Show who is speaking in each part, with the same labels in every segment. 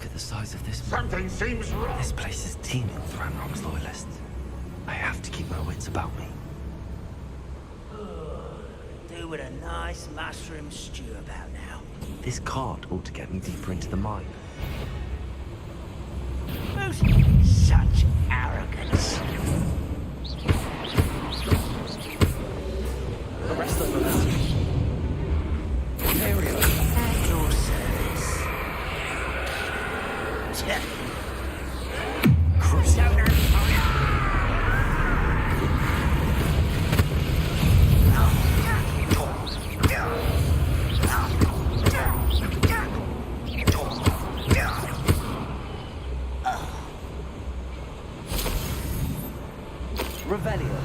Speaker 1: Look at the size of this.
Speaker 2: Something seems wrong.
Speaker 1: This place is teeming with Ranrock's loyalists. I have to keep my wits about me.
Speaker 3: Do with a nice mushroom stew about now.
Speaker 1: This cart ought to get me deeper into the mine.
Speaker 3: Such arrogance.
Speaker 1: The rest of them. Area.
Speaker 3: At your service.
Speaker 1: Crucial. Revelio.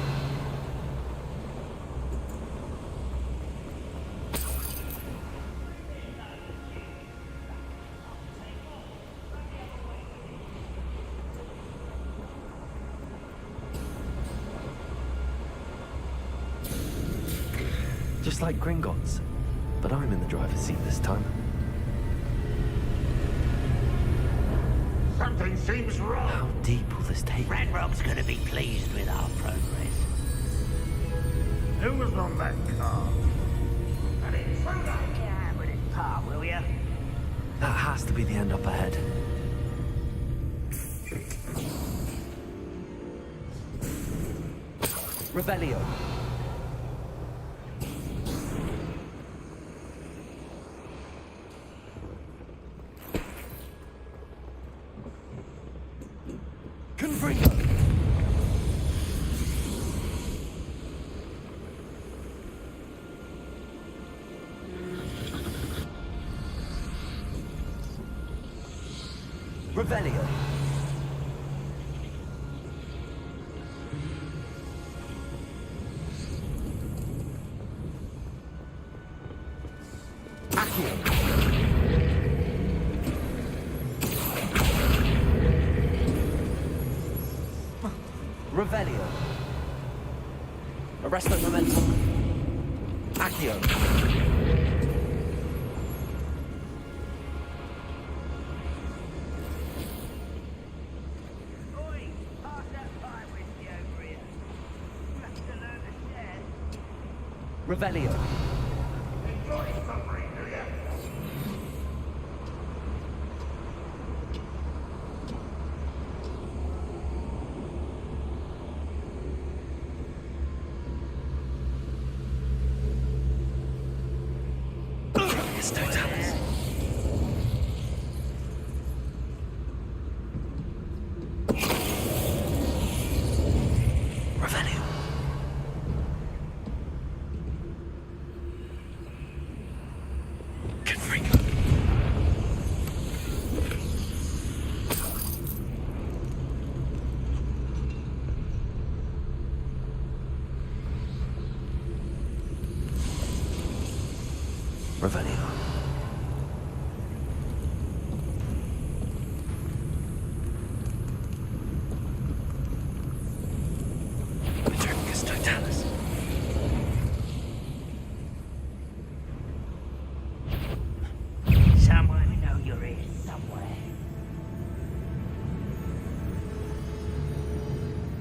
Speaker 1: Just like Gringotts, but I'm in the driver's seat this time.
Speaker 2: Something seems wrong.
Speaker 1: How deep will this take?
Speaker 3: Ranrock's gonna be pleased with our progress.
Speaker 2: Who was on that car? And it's so
Speaker 3: Yeah, but it's par, will ya?
Speaker 1: That has to be the end up ahead. Revelio. Confringo. Revelio. Accio. Revelio. Arresto momentum. Accio.
Speaker 3: Oi, pass that pie whiskey over here. You have to learn to share.
Speaker 1: Revelio.
Speaker 2: enjoy suffering, do you?
Speaker 1: It's totalis. Revelio. Confringo. Revelio. Vitringus totalis.
Speaker 3: Someone know you're here somewhere.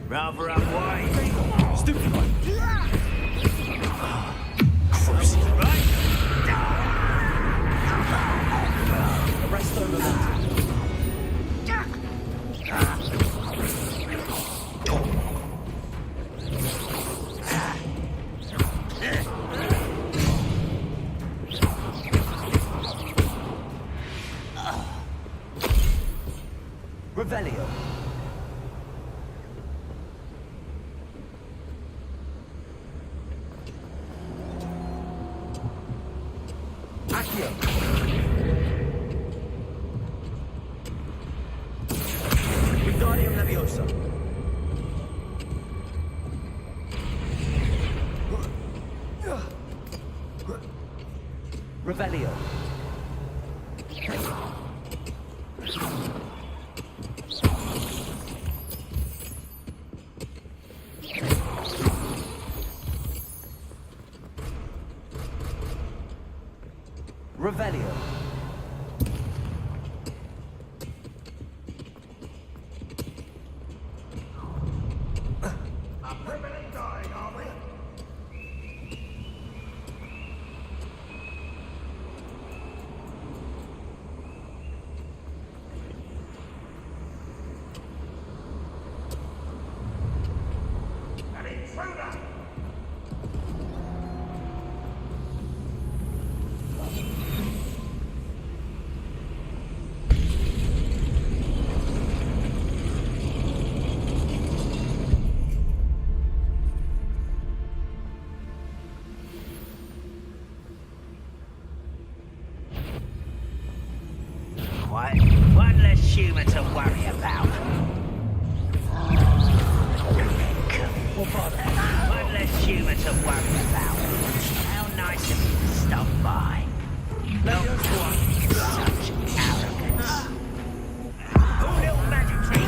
Speaker 3: Rather unwise.
Speaker 1: Stupefy. Arresto momentum. Revelio. Accio. Wingardium Leviosa. Revelio. Revelio.
Speaker 3: human to worry about. One less human to worry about. How nice of you to stop by. Not quite such arrogance. Oh, little magic tree.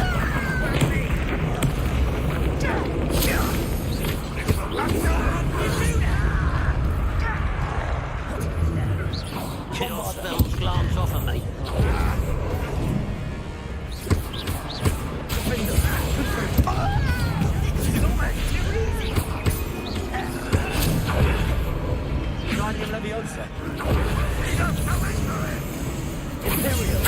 Speaker 3: Kill spells glance off of me.
Speaker 4: Guardian Leviosa. Imperial.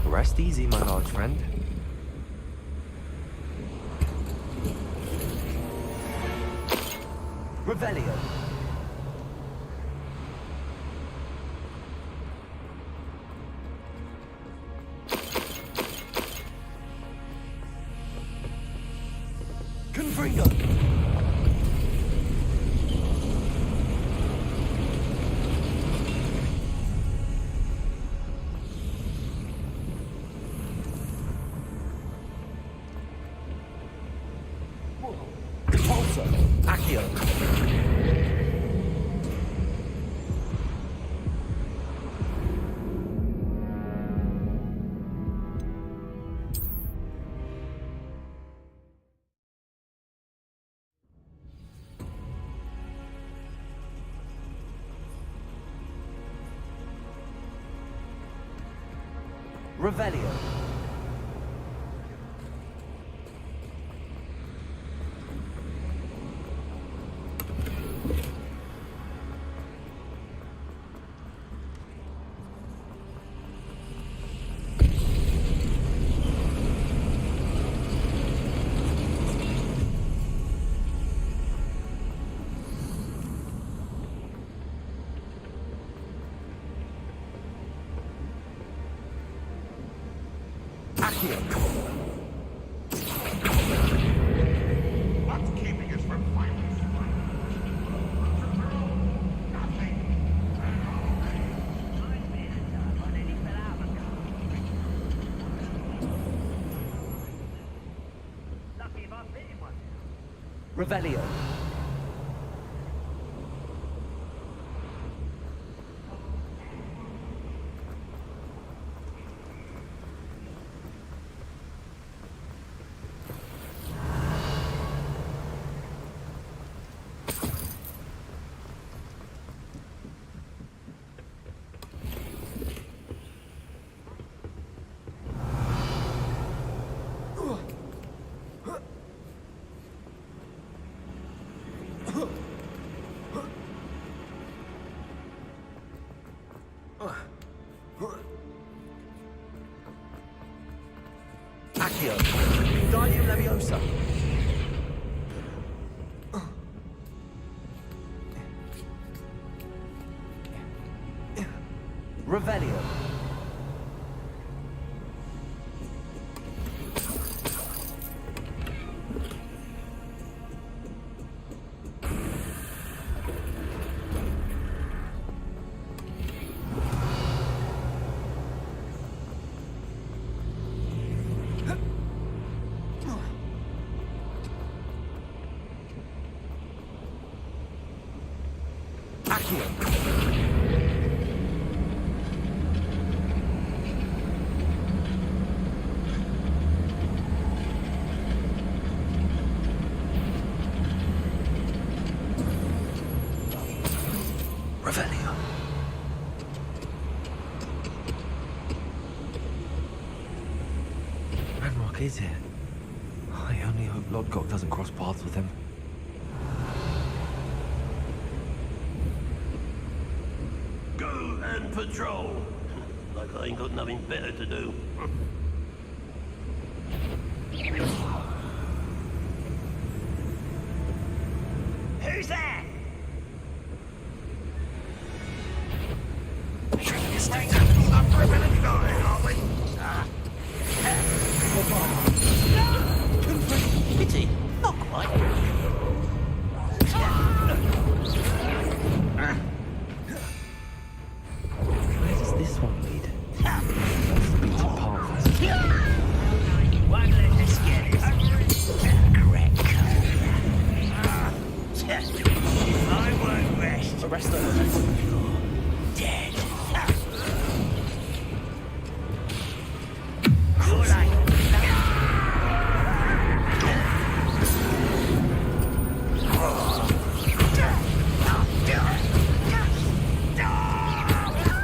Speaker 1: Rest easy, my large friend.
Speaker 4: Revelio. Confringo. Repulsor. Accio. Revelio. Accio.
Speaker 2: What's keeping us from fighting? Nothing.
Speaker 4: Revelio. Accio. Dinium Leviosa. Revelio.
Speaker 1: Revelio. Ranrock is here. I only hope Lodgok doesn't cross paths with him.
Speaker 2: Go and patrol. Like I ain't got nothing better to do.
Speaker 3: Who's there?
Speaker 2: Pity, not quite.
Speaker 1: Where does this one lead? That's the beaten path.
Speaker 3: One let us get it. Correct. I won't rest.
Speaker 4: Arrest them.
Speaker 3: Dead. All right.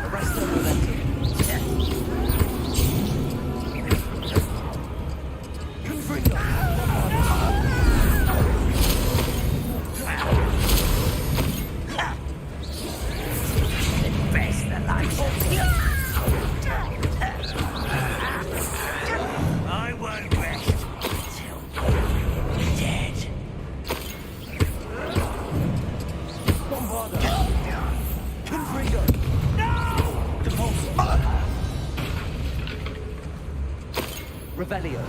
Speaker 4: Arrest them.
Speaker 3: Best the lights of you. I won't rest till you're dead.
Speaker 4: Revelio.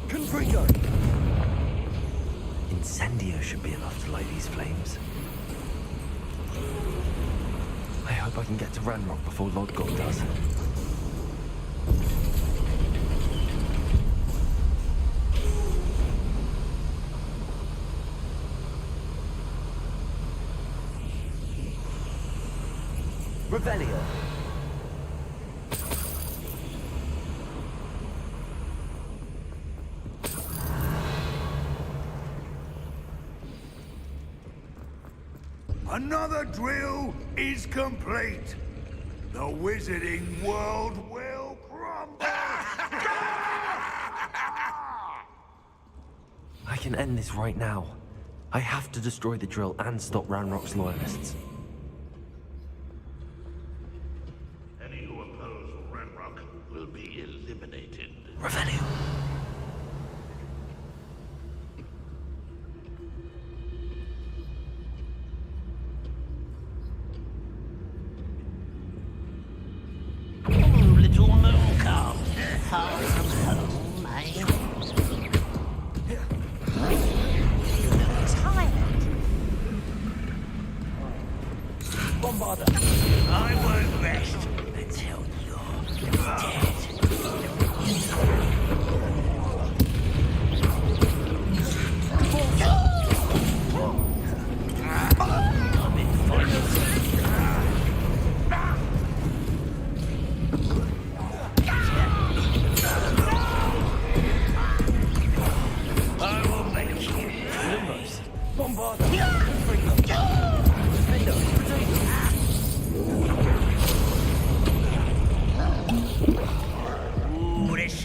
Speaker 4: Confringo.
Speaker 1: Incendio should be enough to light these flames. I hope I can get to Ranrock before Lodgok does.
Speaker 4: Revelio.
Speaker 2: Another drill is complete. The wizarding world will crumble.
Speaker 1: I can end this right now. I have to destroy the drill and stop Ranrock's loyalists.
Speaker 2: Any who oppose Ranrock will be eliminated.
Speaker 1: Revelio.
Speaker 3: Little moon calf. Far from home, eh? You look tired.
Speaker 4: Bombarda.
Speaker 3: I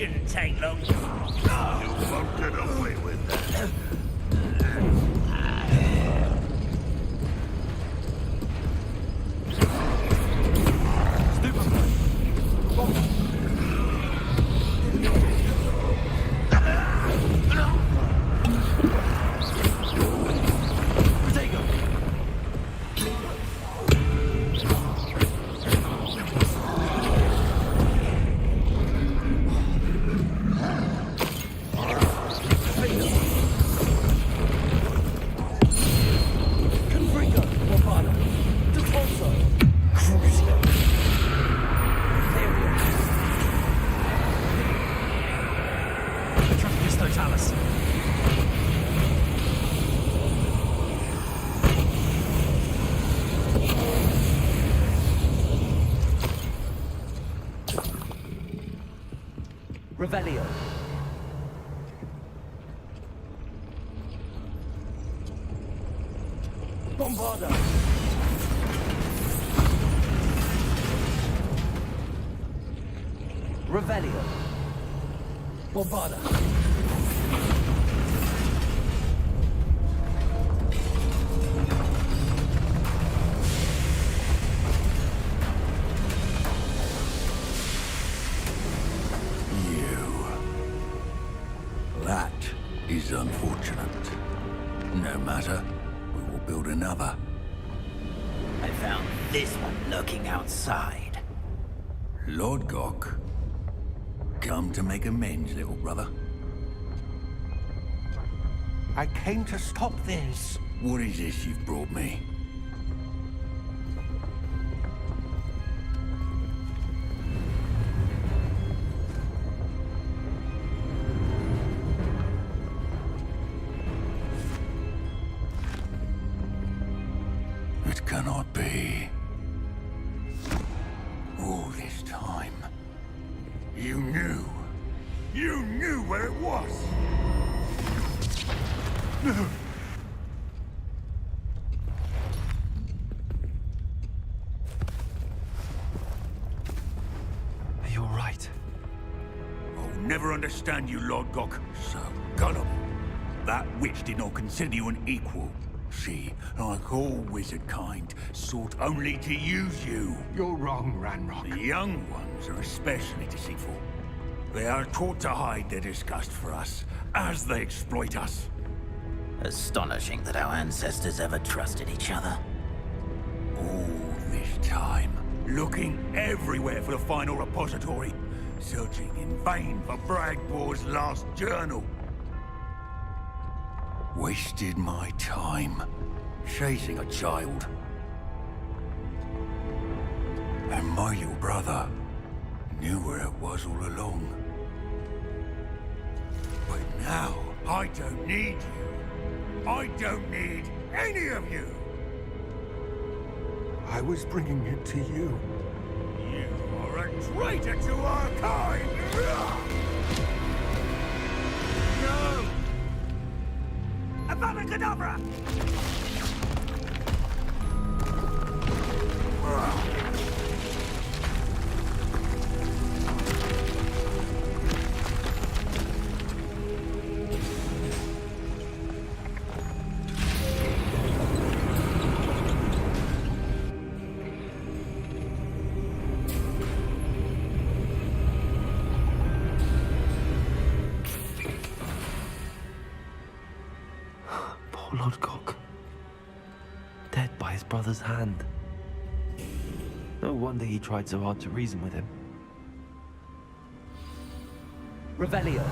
Speaker 3: shouldn't take long.
Speaker 2: You won't get away with that.
Speaker 4: Revelio. Bombarda. Revelio. Bombarda.
Speaker 5: That is unfortunate. No matter, we will build another.
Speaker 3: I found this one lurking outside.
Speaker 5: Lord Gok, come to make amends, little brother.
Speaker 2: I came to stop this.
Speaker 5: What is this you've brought me? It cannot be. All this time, you knew. You knew where it was.
Speaker 1: Are you all right?
Speaker 5: I'll never understand you, Lord Gok. So gullible. That witch did not consider you an equal. She, like all wizard kind, sought only to use you.
Speaker 2: You're wrong, Ranrock.
Speaker 5: The young ones are especially deceitful. They are taught to hide their disgust for us, as they exploit us.
Speaker 3: Astonishing that our ancestors ever trusted each other.
Speaker 5: All this time, looking everywhere for the final repository, searching in vain for Bragbor's last journal. Wasted my time, chasing a child. And my little brother knew where it was all along. But now, I don't need you. I don't need any of you.
Speaker 2: I was bringing it to you.
Speaker 5: You are a traitor to our kind! No! Avada Kedavra!
Speaker 1: Poor Lord Gok. Dead by his brother's hand. No wonder he tried so hard to reason with him.
Speaker 4: Revelio.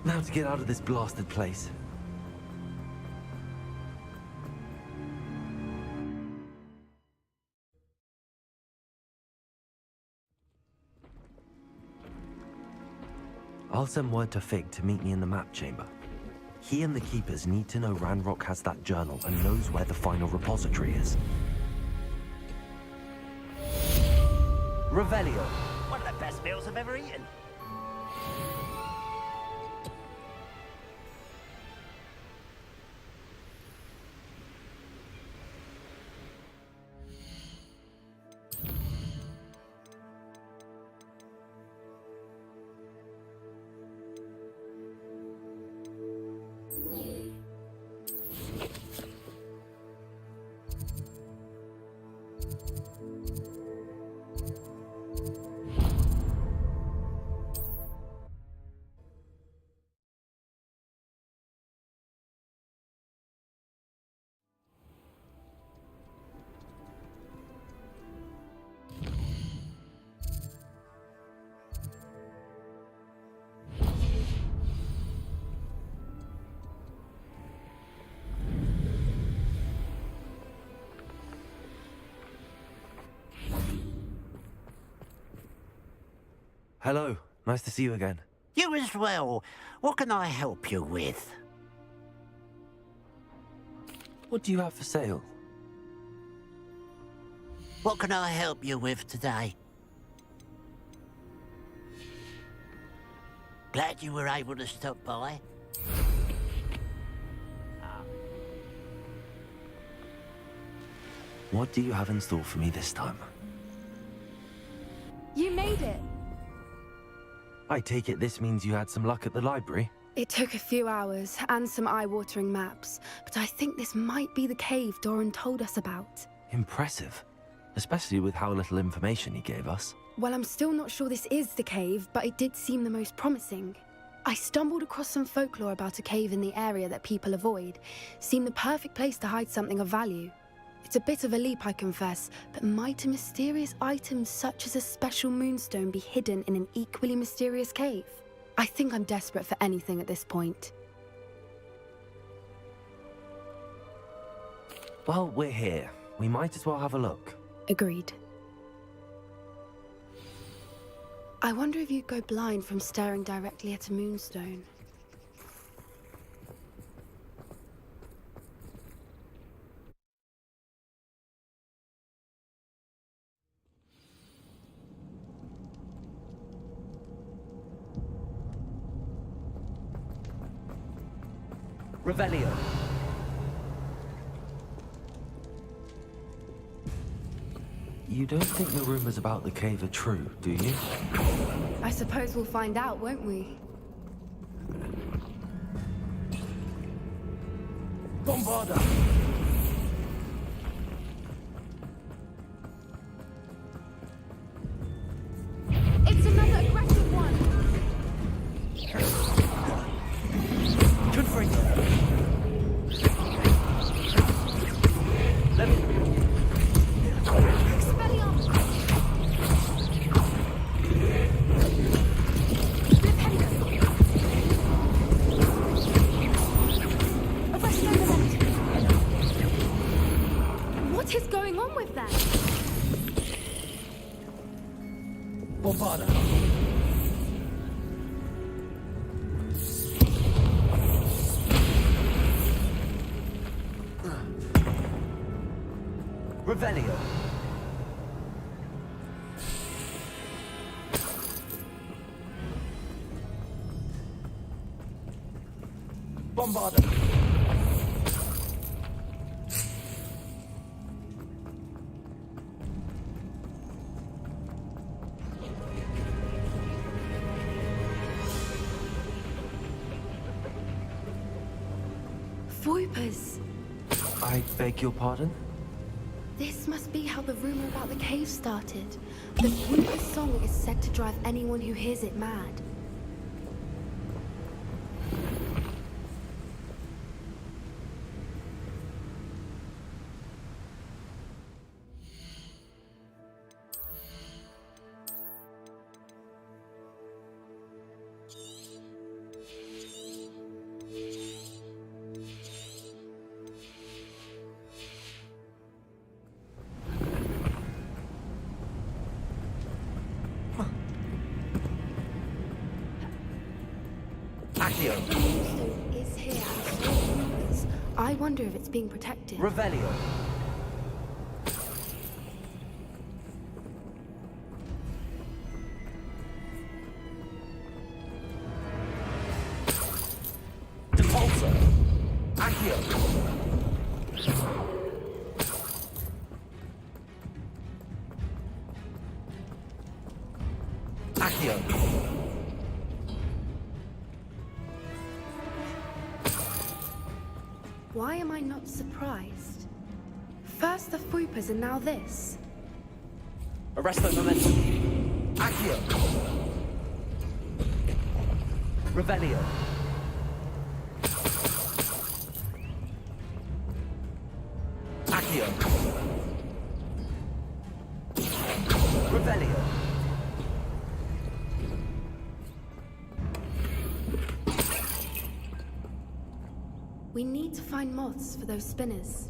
Speaker 1: Now to get out of this blasted place. I'll send word to Fig to meet me in the map chamber. He and the Keepers need to know Ranrock has that journal and knows where the final repository is.
Speaker 4: Revelio.
Speaker 3: One of the best meals I've ever eaten.
Speaker 1: Hello. Nice to see you again.
Speaker 3: You as well. What can I help you with?
Speaker 1: What do you have for sale?
Speaker 3: What can I help you with today? Glad you were able to stop by.
Speaker 1: What do you have in store for me this time?
Speaker 6: You made it.
Speaker 1: I take it this means you had some luck at the library?
Speaker 6: It took a few hours and some eye-watering maps, but I think this might be the cave Doran told us about.
Speaker 1: Impressive. Especially with how little information he gave us.
Speaker 6: Well, I'm still not sure this is the cave, but it did seem the most promising. I stumbled across some folklore about a cave in the area that people avoid. Seemed the perfect place to hide something of value. It's a bit of a leap, I confess, but might a mysterious item such as a special moonstone be hidden in an equally mysterious cave? I think I'm desperate for anything at this point.
Speaker 1: Well, we're here. We might as well have a look.
Speaker 6: Agreed. I wonder if you'd go blind from staring directly at a moonstone.
Speaker 4: Revelio.
Speaker 1: You don't think the rumors about the cave are true, do you?
Speaker 6: I suppose we'll find out, won't we?
Speaker 4: Bombarda.
Speaker 6: It's another aggressive one!
Speaker 4: Confringo. Let me...
Speaker 6: Expelliarmus! What is going on with that?
Speaker 4: Bombarda. Revelio. Bombarda.
Speaker 6: Voipers!
Speaker 1: I beg your pardon?
Speaker 6: This must be how the rumor about the cave started. The Voiper's song is said to drive anyone who hears it mad.
Speaker 4: Accio.
Speaker 6: The moonstone is here and so are Voipers. I wonder if it's being protected.
Speaker 4: Revelio. Depulso. Accio. Accio.
Speaker 6: Why am I not surprised? First the Voipers and now this.
Speaker 4: Arresto momentum. Accio. Revelio. Accio. Revelio.
Speaker 6: We need to find moths for those spinners.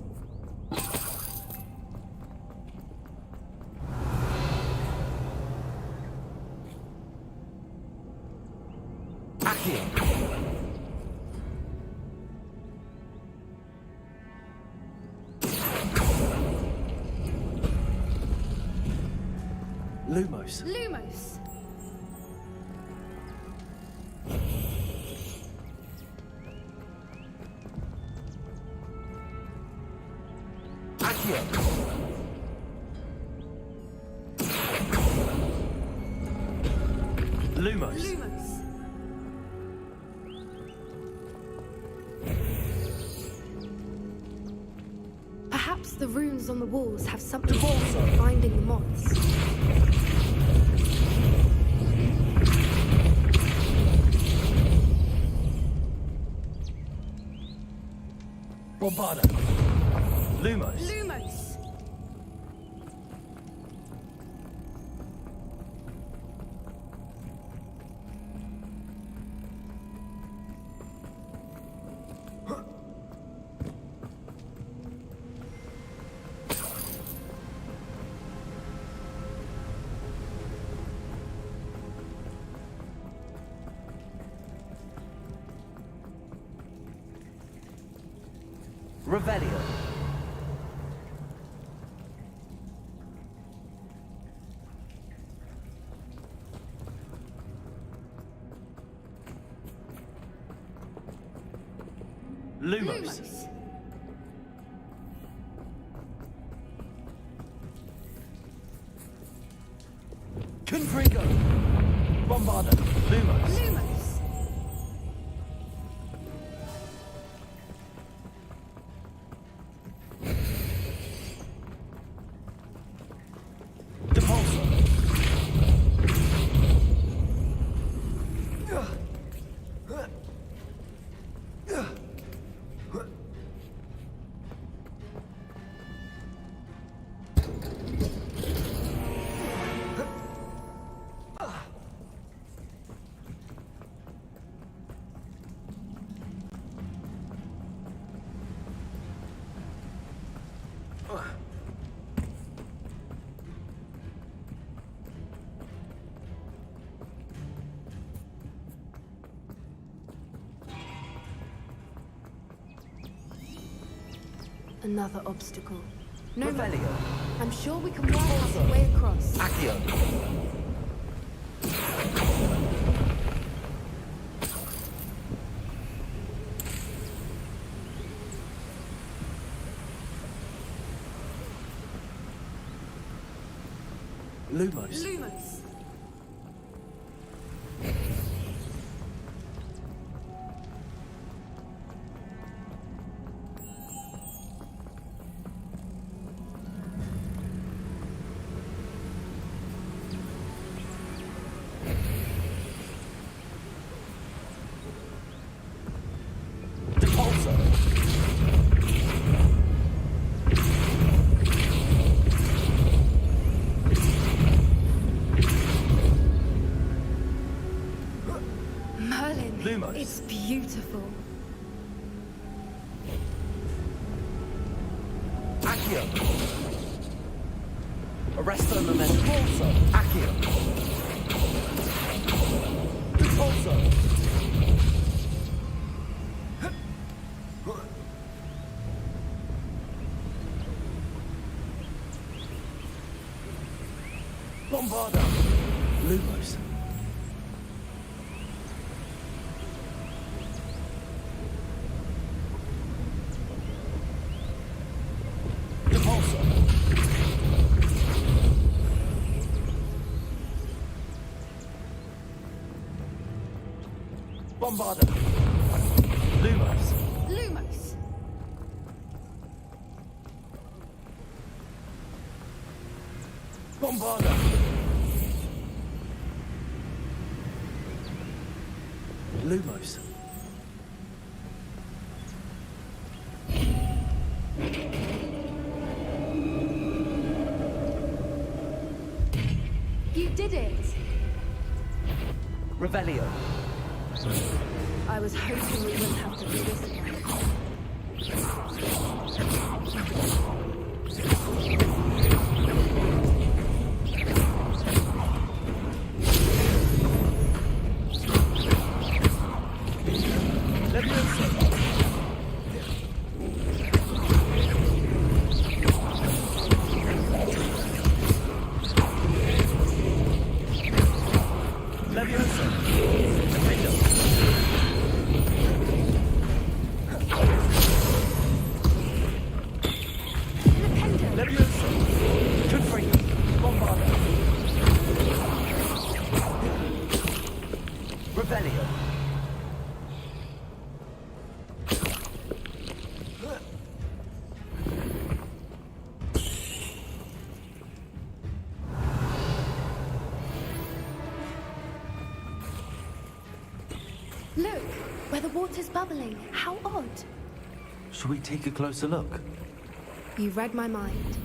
Speaker 1: Lumos.
Speaker 6: Lumos!
Speaker 4: Accio.
Speaker 1: Lumos.
Speaker 6: Lumos! Perhaps the runes on the walls have something to do with finding the moths.
Speaker 1: Bombarda. Lumos.
Speaker 6: Lumos!
Speaker 4: Revelio.
Speaker 1: Lumos.
Speaker 4: Confringo.
Speaker 1: Bombarda. Lumos.
Speaker 6: Lumos!
Speaker 1: Depulso.
Speaker 6: Another obstacle. No
Speaker 4: Revelio.
Speaker 6: matter. I'm sure we can work out a way across.
Speaker 4: Accio.
Speaker 1: Lumos.
Speaker 6: Lumos!
Speaker 1: Depulso.
Speaker 6: Merlin,
Speaker 1: Lumos.
Speaker 6: it's beautiful.
Speaker 4: Accio. Arresto momento. Depulso. Accio. Depulso.
Speaker 1: Bombarda. Lumos. Depulso. Bombarda. Lumos.
Speaker 6: Lumos!
Speaker 1: Bombarda. Lumos.
Speaker 6: You did it!
Speaker 4: Revelio.
Speaker 6: I was hoping we wouldn't have to do this again. Look, where the water's bubbling. How odd.
Speaker 1: Should we take a closer look?
Speaker 6: You read my mind.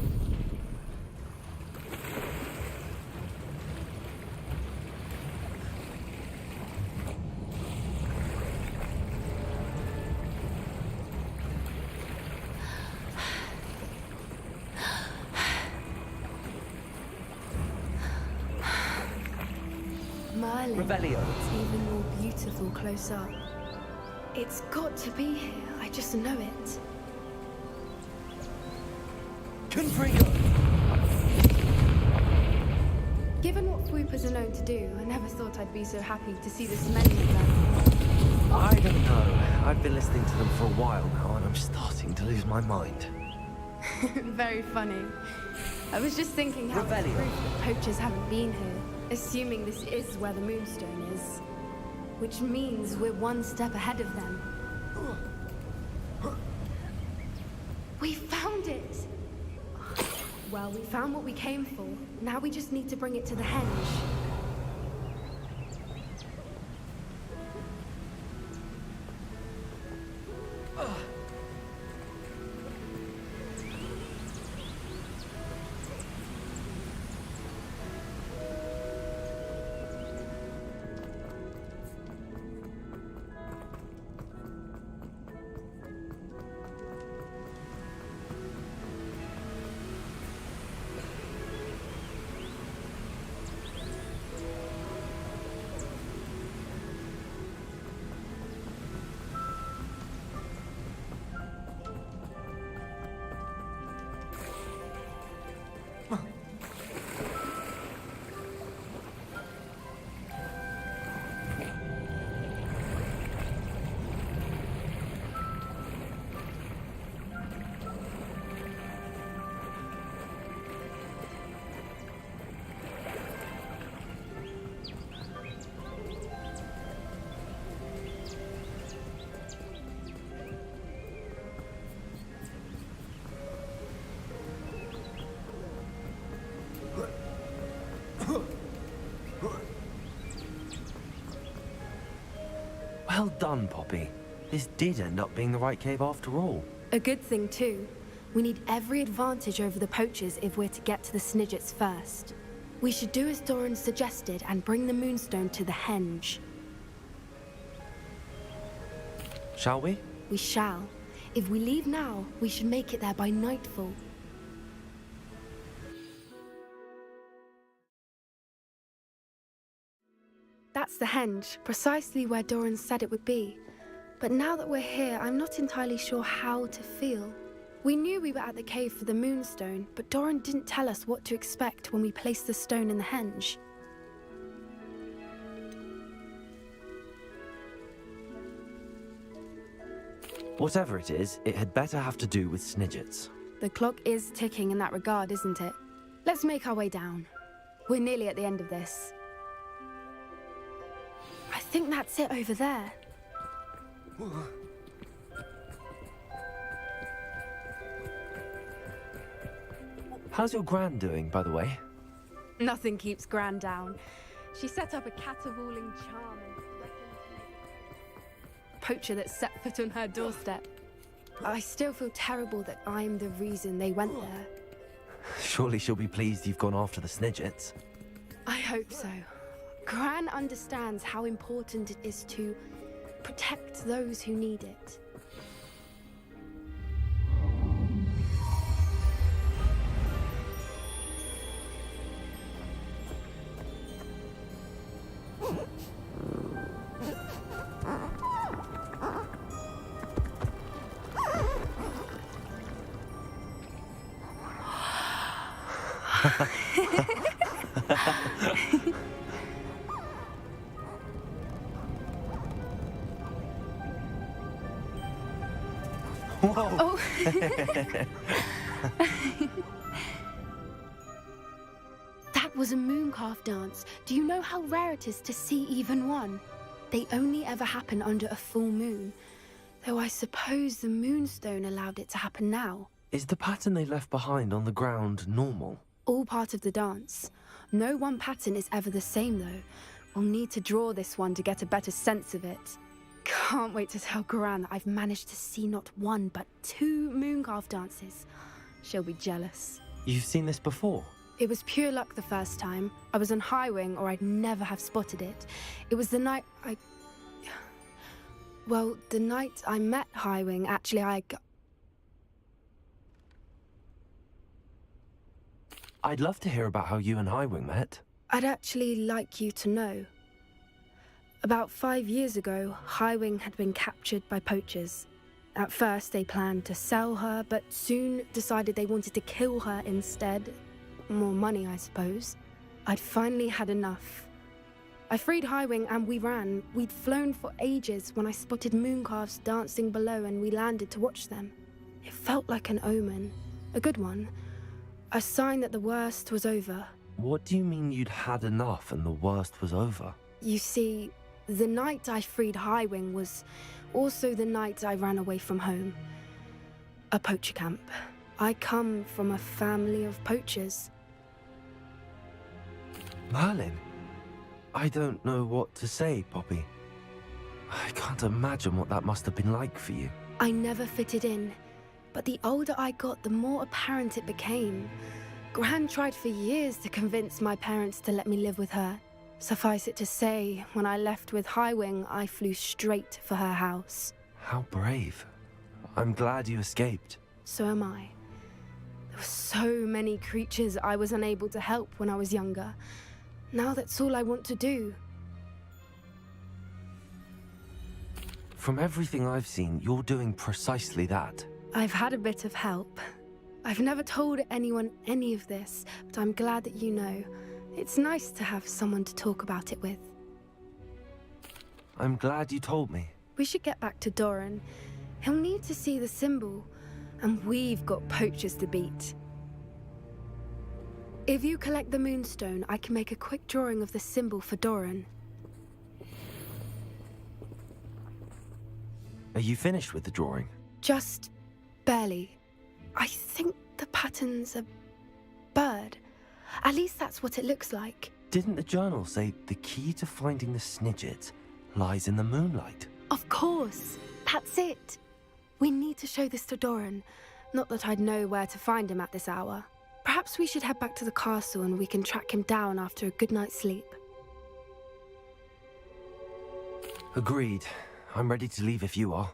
Speaker 6: Merlin.
Speaker 4: Revelio.
Speaker 6: It's even more beautiful close up. It's got to be here. I just know it.
Speaker 4: Confrigo.
Speaker 6: Given what swoopers are known to do, I never thought I'd be so happy to see this many of them.
Speaker 1: I don't know. I've been listening to them for a while now, and I'm starting to lose my mind.
Speaker 6: Very funny. I was just thinking how it's
Speaker 4: Revelio.
Speaker 6: proof that poachers haven't been here, assuming this is where the Moonstone is. Which means we're one step ahead of them. We found it! Well, we found what we came for. Now we just need to bring it to the henge.
Speaker 1: Well done, Poppy. This did end up being the right cave after all.
Speaker 6: A good thing, too. We need every advantage over the poachers if we're to get to the Snidgets first. We should do as Doran suggested and bring the Moonstone to the henge.
Speaker 1: Shall we?
Speaker 6: We shall. If we leave now, we should make it there by nightfall. That's the henge, precisely where Doran said it would be. But now that we're here, I'm not entirely sure how to feel. We knew we were at the cave for the Moonstone, but Doran didn't tell us what to expect when we placed the stone in the henge.
Speaker 1: Whatever it is, it had better have to do with Snidgets.
Speaker 6: The clock is ticking in that regard, isn't it? Let's make our way down. We're nearly at the end of this. I think that's it over there.
Speaker 1: How's your Gran doing, by the way?
Speaker 6: Nothing keeps Gran down. She set up a caterwauling charm and threatened to make a poacher that set foot on her doorstep. I still feel terrible that I'm the reason they went there.
Speaker 1: Surely she'll be pleased you've gone after the Snidgets.
Speaker 6: I hope so. Gran understands how important it is to protect those who need it.
Speaker 1: Whoa!
Speaker 6: Oh. That was a mooncalf dance. Do you know how rare it is to see even one? They only ever happen under a full moon. Though I suppose the Moonstone allowed it to happen now.
Speaker 1: Is the pattern they left behind on the ground normal?
Speaker 6: All part of the dance. No one pattern is ever the same, though. We'll need to draw this one to get a better sense of it. can't wait to tell Gran that I've managed to see not one but 2 Mooncarve dances. She'll be jealous.
Speaker 1: You've seen this before?
Speaker 6: It was pure luck the first time. I was on Highwing, or I'd never have spotted it. It was the night Well, the night I met Highwing, actually,
Speaker 1: I'd love to hear about how you and Highwing met.
Speaker 6: I'd actually like you to know. About 5 years ago, Highwing had been captured by poachers. At first, they planned to sell her, but soon decided they wanted to kill her instead. More money, I suppose. I'd finally had enough. I freed Highwing and we ran. We'd flown for ages when I spotted Mooncarves dancing below and we landed to watch them. It felt like an omen. A good one. A sign that the worst was over.
Speaker 1: What do you mean you'd had enough and the worst was over?
Speaker 6: You see, the night I freed Highwing was also the night I ran away from home. A poacher camp. I come from a family of poachers.
Speaker 1: Merlin? I don't know what to say, Poppy. I can't imagine what that must have been like for you.
Speaker 6: I never fitted in, but the older I got, the more apparent it became. Gran tried for years to convince my parents to let me live with her. Suffice it to say, when I left with Highwing, I flew straight for her house.
Speaker 1: How brave. I'm glad you escaped.
Speaker 6: So am I. There were so many creatures I was unable to help when I was younger. Now that's all I want to do.
Speaker 1: From everything I've seen, you're doing precisely that.
Speaker 6: I've had a bit of help. I've never told anyone any of this, but I'm glad that you know. It's nice to have someone to talk about it with.
Speaker 1: I'm glad you told me.
Speaker 6: We should get back to Doran. He'll need to see the symbol, and we've got poachers to beat. If you collect the Moonstone, I can make a quick drawing of the symbol for Doran.
Speaker 1: Are you finished with the drawing?
Speaker 6: Just barely. I think the pattern's a bird. At least that's what it looks like.
Speaker 1: Didn't the journal say the key to finding the Snidget lies in the moonlight?
Speaker 6: Of course. That's it. We need to show this to Doran. Not that I'd know where to find him at this hour. Perhaps we should head back to the castle and we can track him down after a good night's sleep.
Speaker 1: Agreed. I'm ready to leave if you are.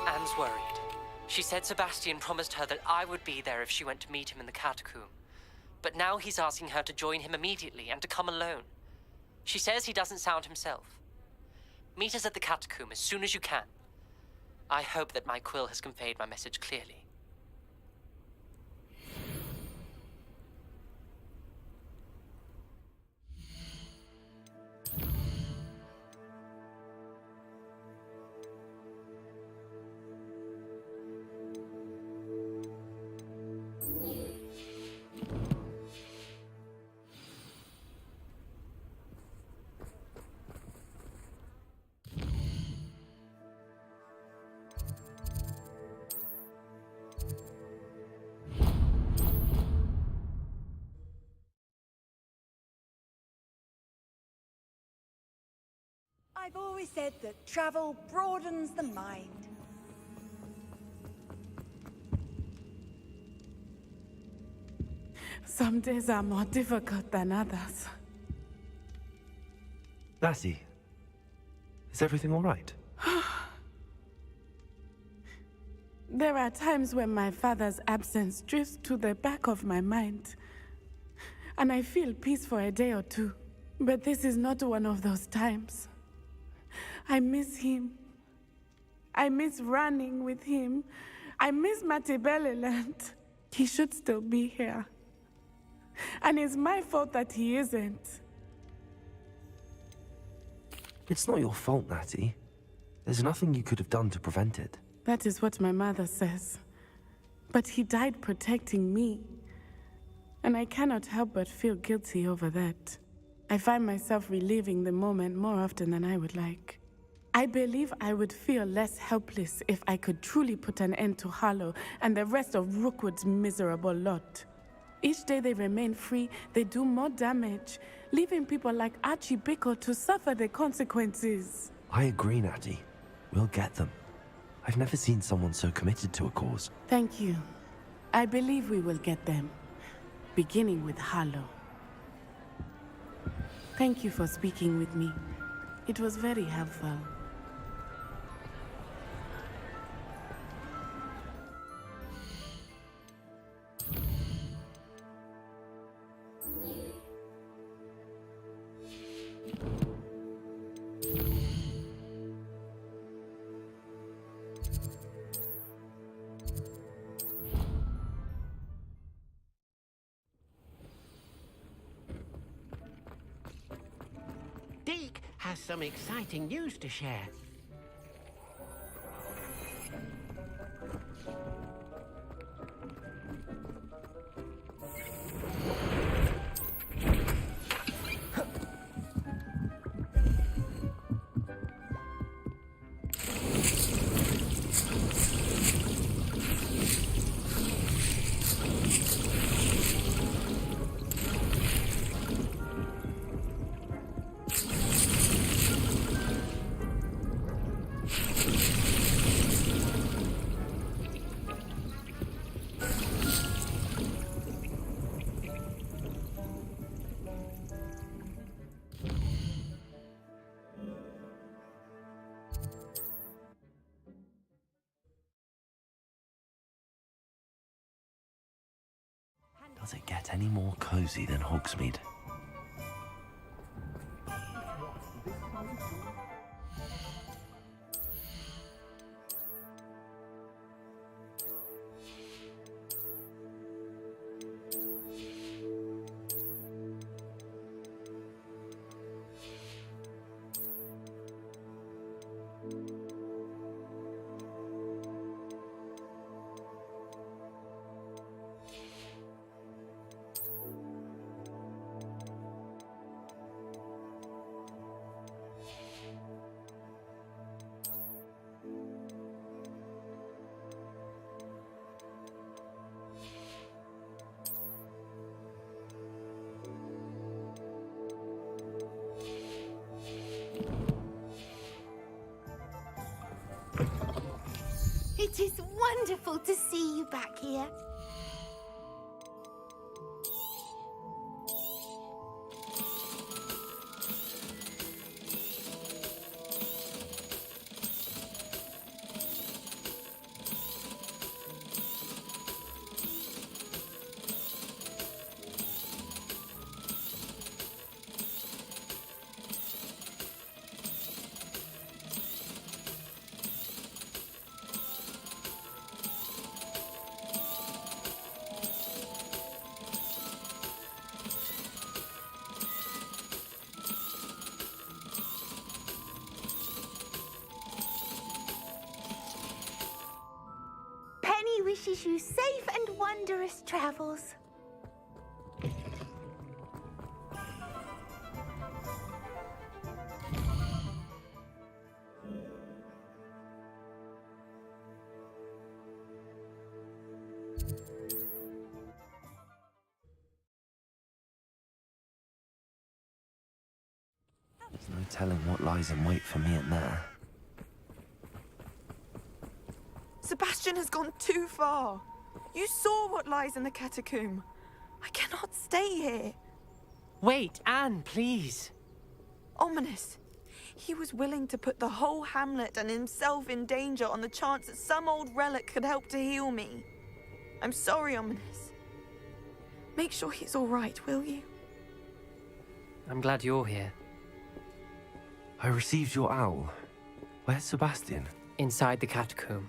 Speaker 7: Anne's worried. She said Sebastian promised her that I would be there if she went to meet him in the catacomb. But now he's asking her to join him immediately and to come alone. She says he doesn't sound himself. Meet us at the catacomb as soon as you can. I hope that my quill has conveyed my message clearly.
Speaker 8: I've always said that travel broadens the mind.
Speaker 9: Some days are more difficult than others.
Speaker 1: Lassie, is everything all right?
Speaker 9: There are times when my father's absence drifts to the back of my mind, and I feel peace for a day or two. But this is not one of those times. I miss him. I miss running with him. I miss Matibeleland. He should still be here. And it's my fault that he isn't.
Speaker 1: It's not your fault, Natty. There's nothing you could have done to prevent it.
Speaker 9: That is what my mother says. But he died protecting me. And I cannot help but feel guilty over that. I find myself reliving the moment more often than I would like. I believe I would feel less helpless if I could truly put an end to Harlow and the rest of Rookwood's miserable lot. Each day they remain free, they do more damage, leaving people like Archie Bickle to suffer the consequences.
Speaker 1: I agree, Natty. We'll get them. I've never seen someone so committed to a cause.
Speaker 9: Thank you. I believe we will get them, beginning with Harlow. Thank you for speaking with me. It was very helpful.
Speaker 3: Deke has some exciting news to share.
Speaker 1: Does it get any more cozy than Hogsmeade?
Speaker 8: It is wonderful to see you back here. Penny wishes you safe and wondrous travels.
Speaker 1: There's no telling what lies in wait for me at there.
Speaker 10: Sebastian has gone too far. You saw what lies in the catacomb. I cannot stay here.
Speaker 7: Wait, Anne, please.
Speaker 10: Ominous. He was willing to put the whole hamlet and himself in danger on the chance that some old relic could help to heal me. I'm sorry, Ominous. Make sure he's all right, will you?
Speaker 7: I'm glad you're here.
Speaker 1: I received your owl. Where's Sebastian?
Speaker 7: Inside the catacomb.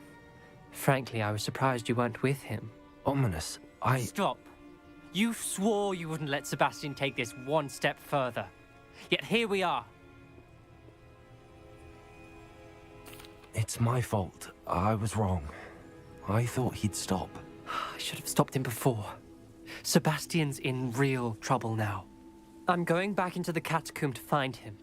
Speaker 7: Frankly, I was surprised you weren't with him.
Speaker 1: Ominous,
Speaker 7: Stop. You swore you wouldn't let Sebastian take this one step further. Yet here we are.
Speaker 1: It's my fault. I was wrong. I thought he'd stop.
Speaker 7: I should have stopped him before. Sebastian's in real trouble now. I'm going back into the catacomb to find him.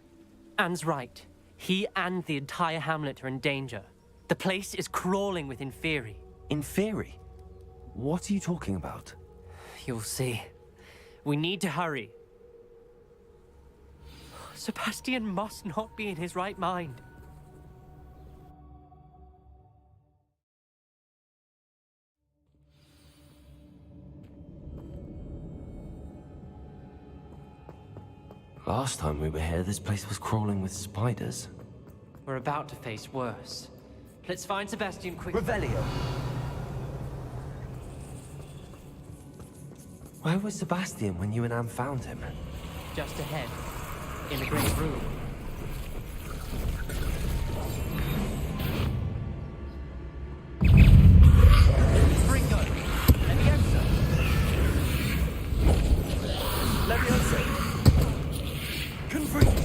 Speaker 7: Anne's right. He and the entire hamlet are in danger. The place is crawling with Inferi.
Speaker 1: Inferi? What are you talking about?
Speaker 7: You'll see. We need to hurry. Sebastian must not be in his right mind.
Speaker 1: Last time we were here, this place was crawling with spiders.
Speaker 7: We're about to face worse. Let's find Sebastian quickly.
Speaker 1: Revelio! Where was Sebastian when you and Anne found him?
Speaker 7: Just ahead, in the great room. Ringo! Leviosa!
Speaker 4: Leviosa! Confringo!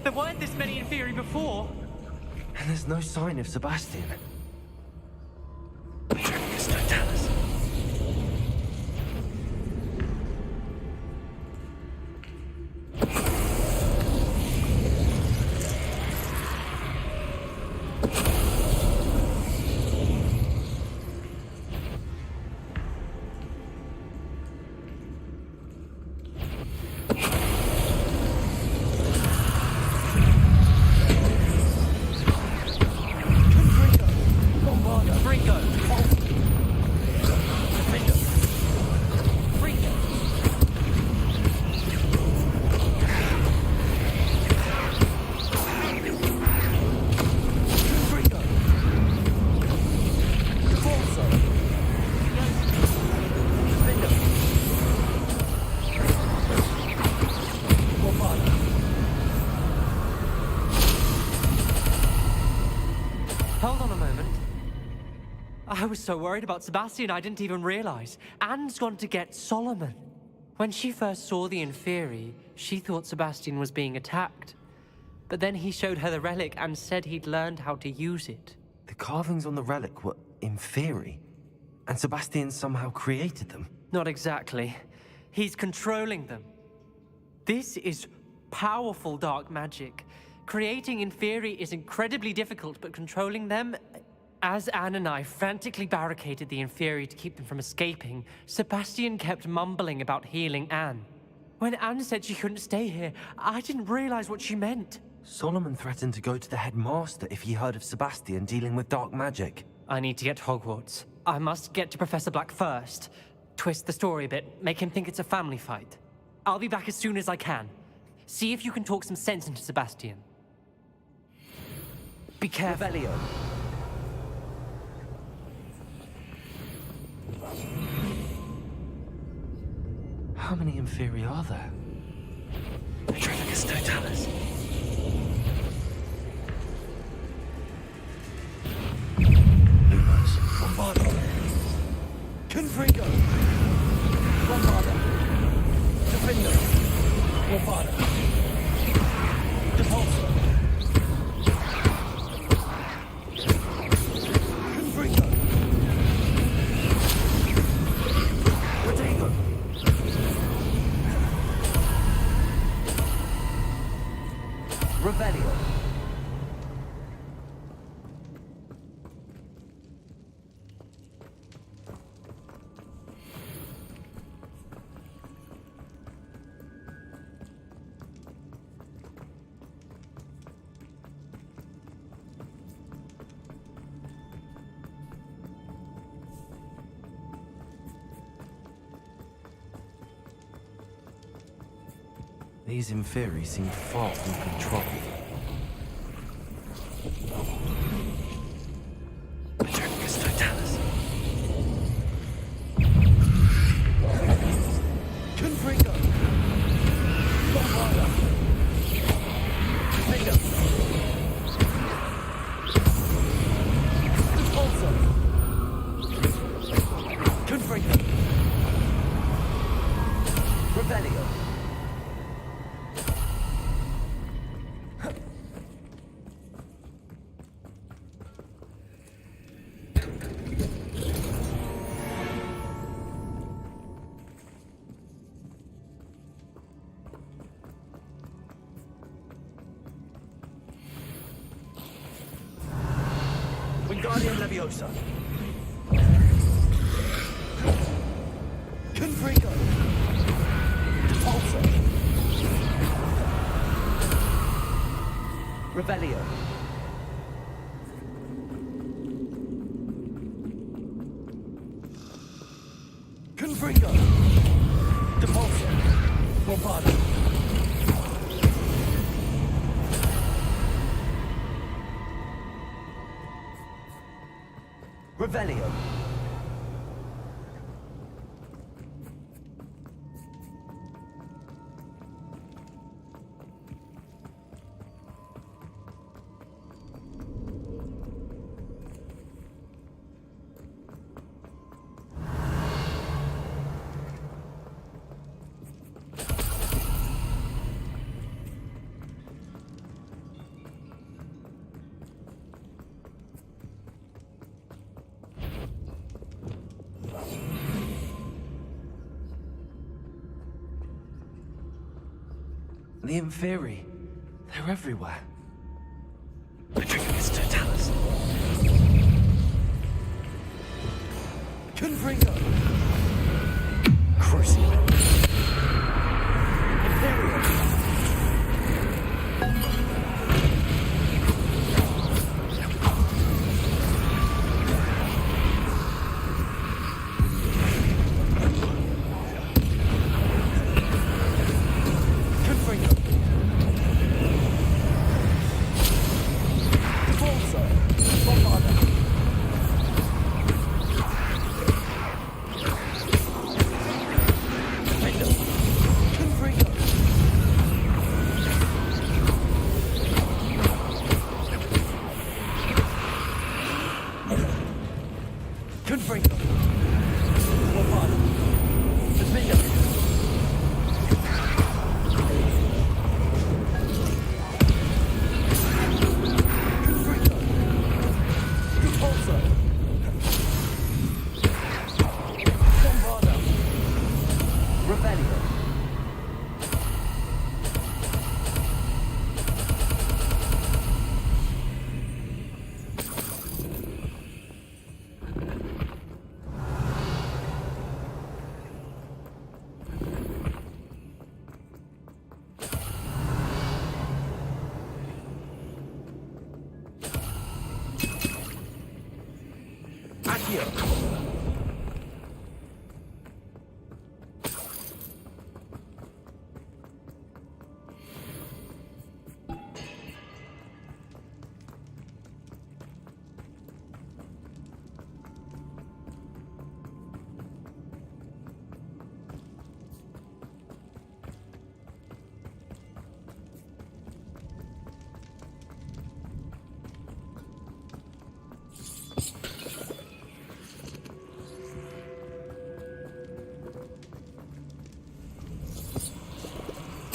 Speaker 7: There weren't this many Inferi before.
Speaker 1: And there's no sign of Sebastian. Petronius, don't tell us.
Speaker 7: Hold on a moment. I was so worried about Sebastian I didn't even realize. Anne's gone to get Solomon. When she first saw the Inferi, she thought Sebastian was being attacked. But then he showed her the relic and said he'd learned how to use it.
Speaker 1: The carvings on the relic were Inferi, and Sebastian somehow created them.
Speaker 7: Not exactly. He's controlling them. This is powerful dark magic. Creating Inferi is incredibly difficult, but controlling them... As Anne and I frantically barricaded the Inferi to keep them from escaping, Sebastian kept mumbling about healing Anne. When Anne said she couldn't stay here, I didn't realize what she meant.
Speaker 1: Solomon threatened to go to the headmaster if he heard of Sebastian dealing with dark magic.
Speaker 7: I need to get to Hogwarts. I must get to Professor Black first. Twist the story a bit, make him think it's a family fight. I'll be back as soon as I can. See if you can talk some sense into Sebastian. Be careful.
Speaker 1: Revelio. How many Inferi are there? Petronius, don't tell us. Lumos, Bombardo.
Speaker 4: Confringo! Bombardo! Defender! Bombardo! Depulso! Confringo! Rodrigo!
Speaker 1: Revelio. These Inferi seem far from controlled. Paternicus Totalis.
Speaker 4: Confringo. Bombarda. Defender. Repulsor. Confringo. Revelio. Wingardium Leviosa. Confringo. Repulsor. Revelio. Confringo. Depulsor. Bombarda. Revelio.
Speaker 1: The Inferi. They're everywhere. Paternicus Totalis.
Speaker 4: Confringo.
Speaker 1: Crucible.
Speaker 4: Imperial. Confringo. Repulsor. Bombarda. Defender. Confringo. Confringo. Bombarda. Defender. Confringo. Repulsor. Bombarda. Revelio. Accio.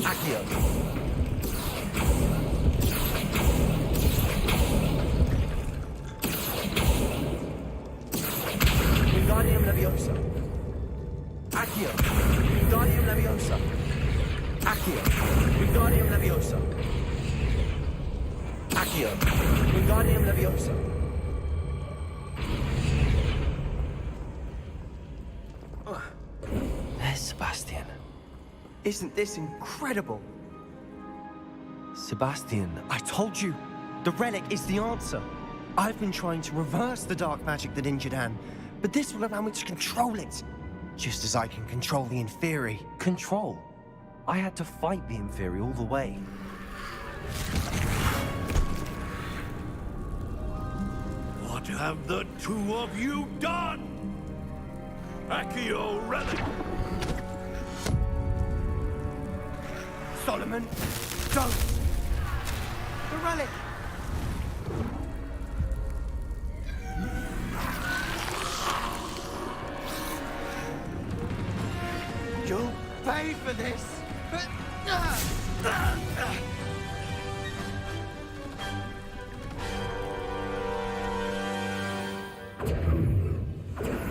Speaker 4: Accio. Wingardium Leviosa. Accio. Wingardium Leviosa. Accio. Wingardium Leviosa. Accio. Wingardium Leviosa.
Speaker 1: There's Sebastian.
Speaker 11: Isn't this incredible?
Speaker 1: Sebastian,
Speaker 11: I told you, the relic is the answer. I've been trying to reverse the dark magic that injured Anne, but this will allow me to control it. Just as I can control the Inferi.
Speaker 1: control. I had to fight the Inferi all the way.
Speaker 2: What have the two of you done? Accio relic!
Speaker 11: Solomon, don't! The relic! You'll pay for this!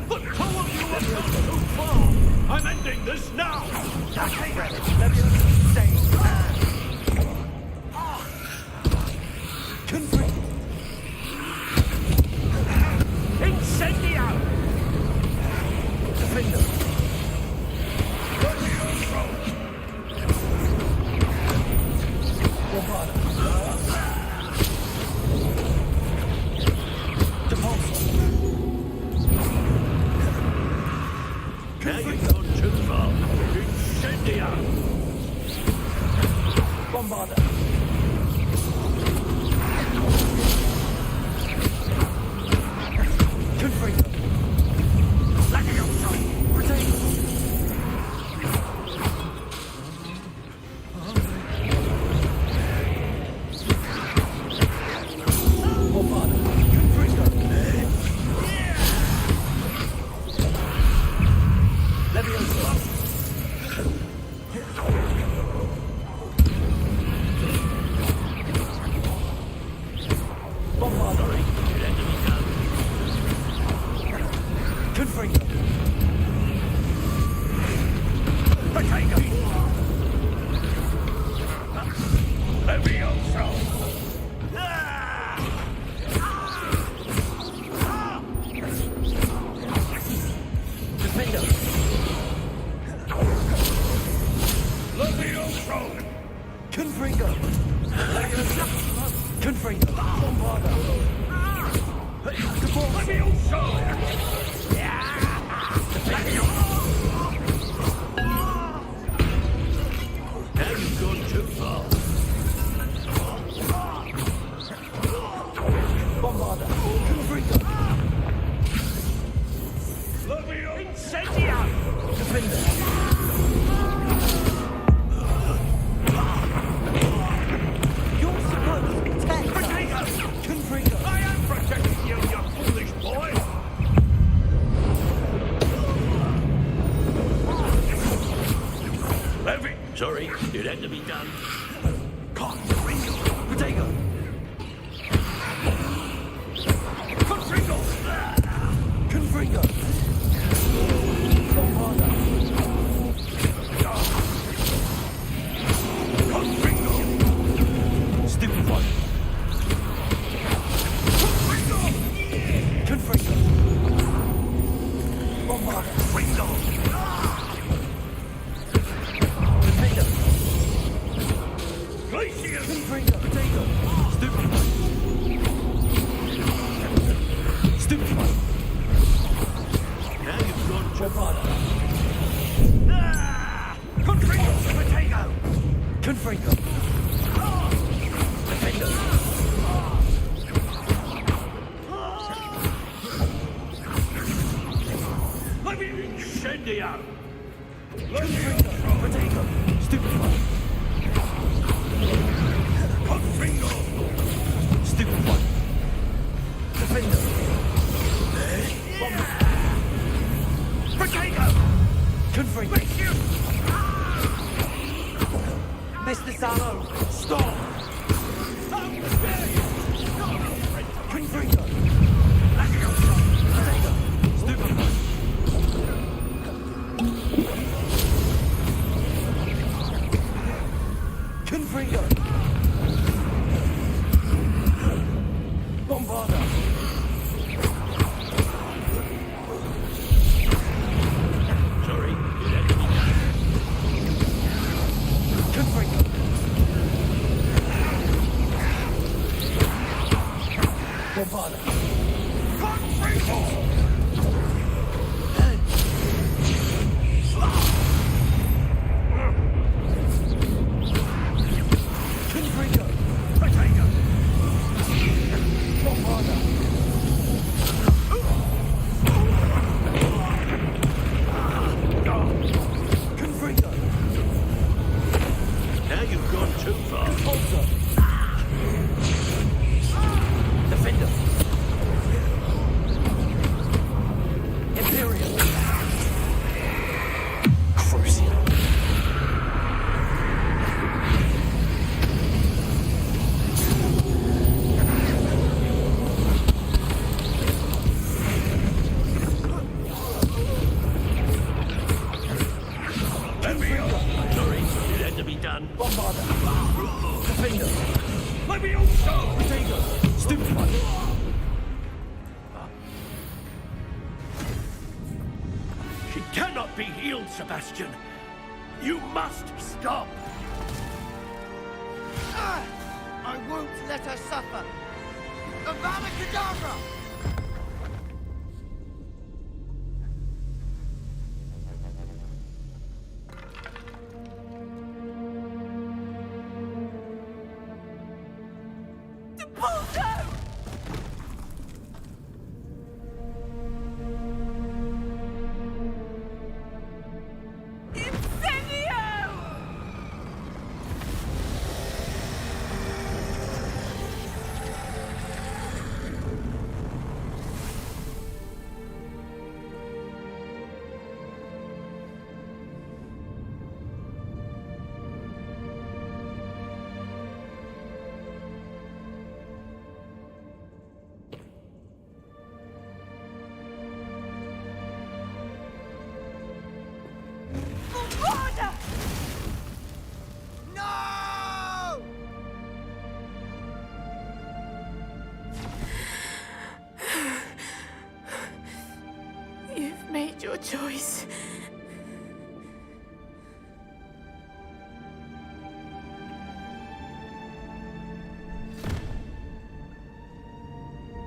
Speaker 2: The two of you have gone too far! I'm ending this now!
Speaker 3: Incendio!
Speaker 11: Defender!
Speaker 2: Now you've gone too far. Incendio!
Speaker 11: Bombarder! Confringo! Confringo! Confringo! Bombarder!
Speaker 2: Now you've gone too far.
Speaker 11: Bombarder! Confringo!
Speaker 3: Incendio!
Speaker 11: Defender! You're supposed to protect us! Confringo!
Speaker 2: I am protecting you, you foolish boy! Levy, sorry, it had to be done.
Speaker 11: Confringo! Protego!
Speaker 2: Confringo!
Speaker 11: Confringo! Bombarder!
Speaker 2: Confringo!
Speaker 11: Stupid one! Confringo! Bombarder!
Speaker 2: Confringo!
Speaker 11: Defender!
Speaker 2: Glacier!
Speaker 11: Confringo! Protego! Stupid one! Stupid one!
Speaker 2: Now you've gone too
Speaker 11: Bombarder!
Speaker 2: Confringo! Potato!
Speaker 11: Confringo! Defender!
Speaker 2: Levy, incendio!
Speaker 11: Confringo! Protego! Stupid one!
Speaker 2: Confringo!
Speaker 11: Stupid one! Defender! Bomber!
Speaker 2: Potato!
Speaker 11: Confringo!
Speaker 4: Mr. Sallow,
Speaker 11: Stop! Confringo! Protego! Stupid one! Confringo! Bombarder!
Speaker 2: Sorry, it had to be done.
Speaker 11: Confringo! Bombarder!
Speaker 2: Confringo!
Speaker 5: shield, so!
Speaker 1: Potato! Stupid one!
Speaker 5: She cannot be healed, Sebastian. You must stop.
Speaker 11: I won't let her suffer. Avada Kedavra! No!
Speaker 9: You've made your choice.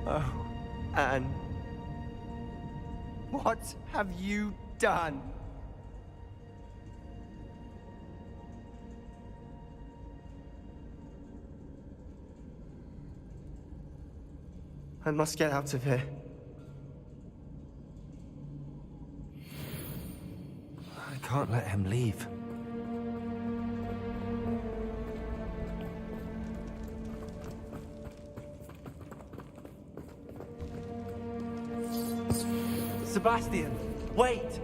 Speaker 11: Oh, Anne. What have you done? I must get out of here.
Speaker 1: I can't let him leave. Sebastian, wait!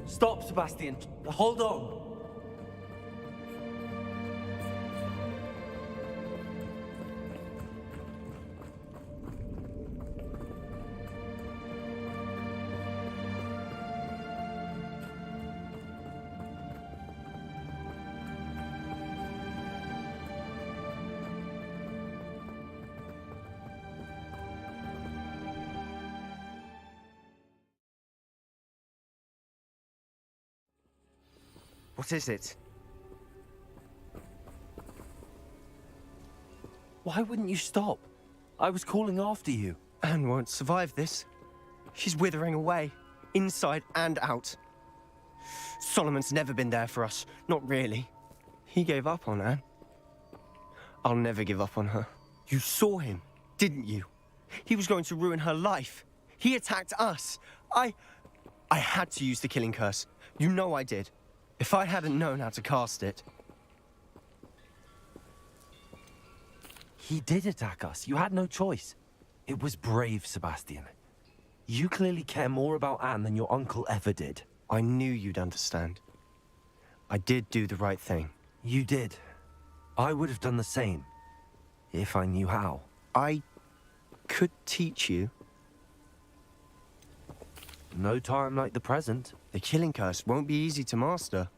Speaker 1: Stop, Sebastian. Hold on.
Speaker 11: What is it?
Speaker 1: Why wouldn't you stop? I was calling after you.
Speaker 11: Anne won't survive this. She's withering away, inside and out. Solomon's never been there for us, not really. He gave up on Anne. I'll never give up on her. You saw him, didn't you? He was going to ruin her life. He attacked us. I had to use the killing curse. You know I did. If I hadn't known how to cast it...
Speaker 1: He did attack us. You had no choice. It was brave, Sebastian. You clearly care more about Anne than your uncle ever did.
Speaker 11: I knew you'd understand. I did do the right thing.
Speaker 1: You did. I would have done the same, if I knew how.
Speaker 11: I could teach you.
Speaker 1: No time like the present.
Speaker 11: The killing curse won't be easy to master.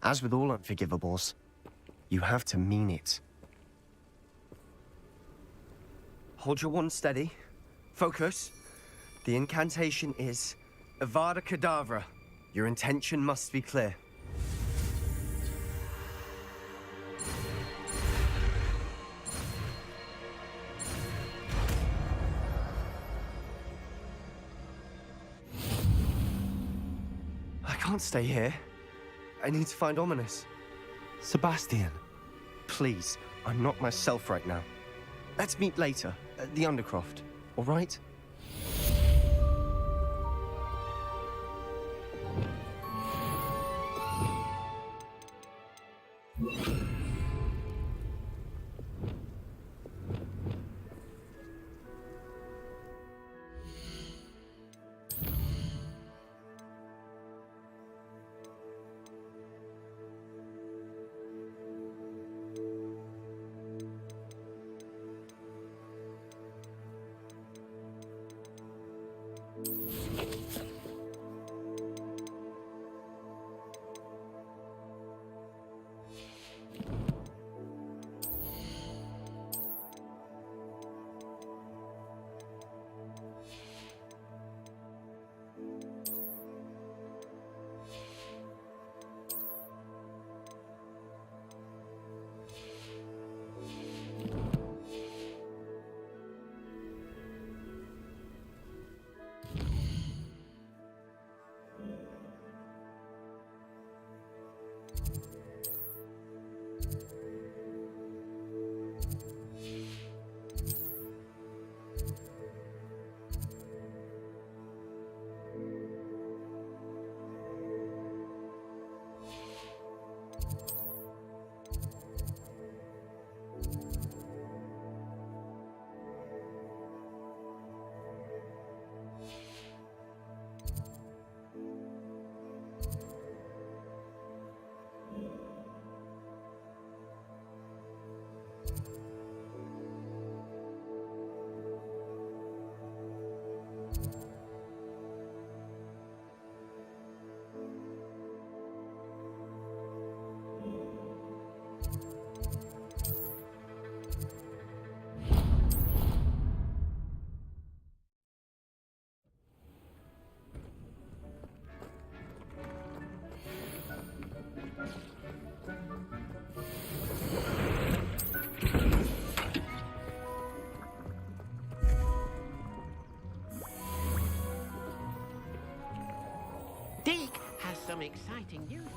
Speaker 11: As with all unforgivables, you have to mean it. Hold your wand steady. Focus. The incantation is Avada Kedavra. Your intention must be clear. I can't stay here. I need to find Ominous.
Speaker 1: Sebastian.
Speaker 11: Please, I'm not myself right now. Let's meet later, at the Undercroft, all right?
Speaker 3: has some exciting news.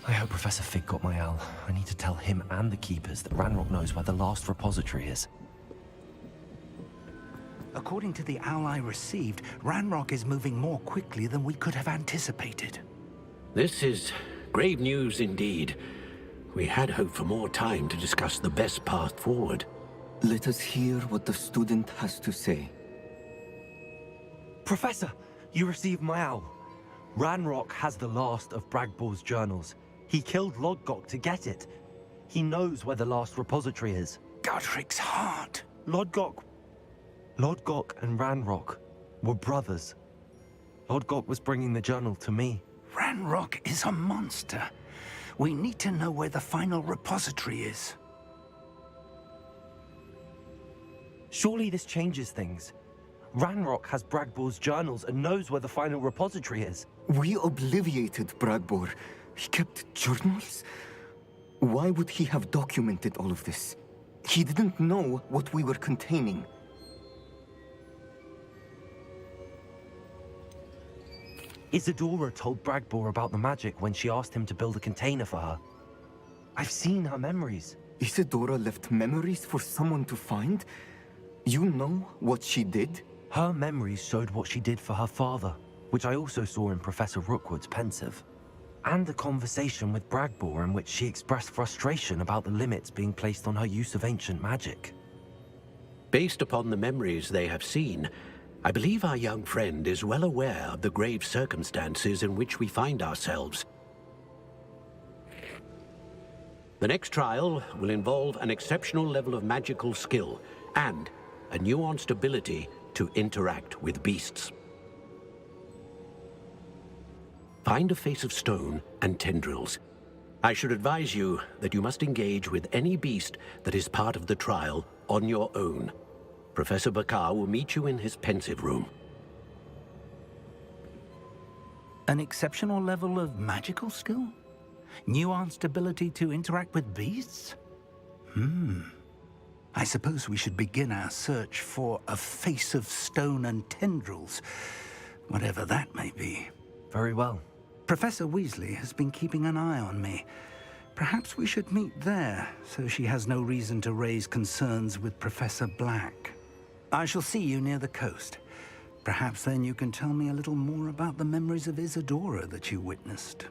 Speaker 1: I hope Professor Fig got my owl. I need to tell him and the keepers that Ranrock knows where the last repository is.
Speaker 12: According to the owl I received, Ranrock is moving more quickly than we could have anticipated.
Speaker 13: This is grave news indeed. We had hoped for more time to discuss the best path forward.
Speaker 14: Let us hear what the student has to say.
Speaker 1: Professor, you received my owl. Ranrock has the last of Bragbor's journals. He killed Lodgok to get it. He knows where the last repository is.
Speaker 12: Godric's heart.
Speaker 1: Lodgok and Ranrock were brothers. Lodgok was bringing the journal to me.
Speaker 12: Ranrock is a monster. We need to know where the final repository is.
Speaker 1: Surely this changes things. Ranrock has Bragbor's journals and knows where the final repository is.
Speaker 14: We obliviated Bragbor. He kept journals? Why would he have documented all of this? He didn't know what we were containing.
Speaker 1: Isadora told Bragbor about the magic when she asked him to build a container for her. I've seen her memories.
Speaker 14: Isadora left memories for someone to find? You know what she did?
Speaker 1: Her memories showed what she did for her father, which I also saw in Professor Rookwood's pensive. And a conversation with Bragbor in which she expressed frustration about the limits being placed on her use of ancient magic.
Speaker 13: Based upon the memories they have seen, I believe our young friend is well aware of the grave circumstances in which we find ourselves. The next trial will involve an exceptional level of magical skill and a nuanced ability to interact with beasts. Find a face of stone and tendrils. I should advise you that you must engage with any beast that is part of the trial on your own. Professor Bakar will meet you in his pensive room.
Speaker 12: An exceptional level of magical skill? Nuanced ability to interact with beasts? I suppose we should begin our search for a face of stone and tendrils, whatever that may be.
Speaker 1: Very well.
Speaker 12: Professor Weasley has been keeping an eye on me. Perhaps we should meet there, so she has no reason to raise concerns with Professor Black. I shall see you near the coast. Perhaps then you can tell me a little more about the memories of Isadora that you witnessed.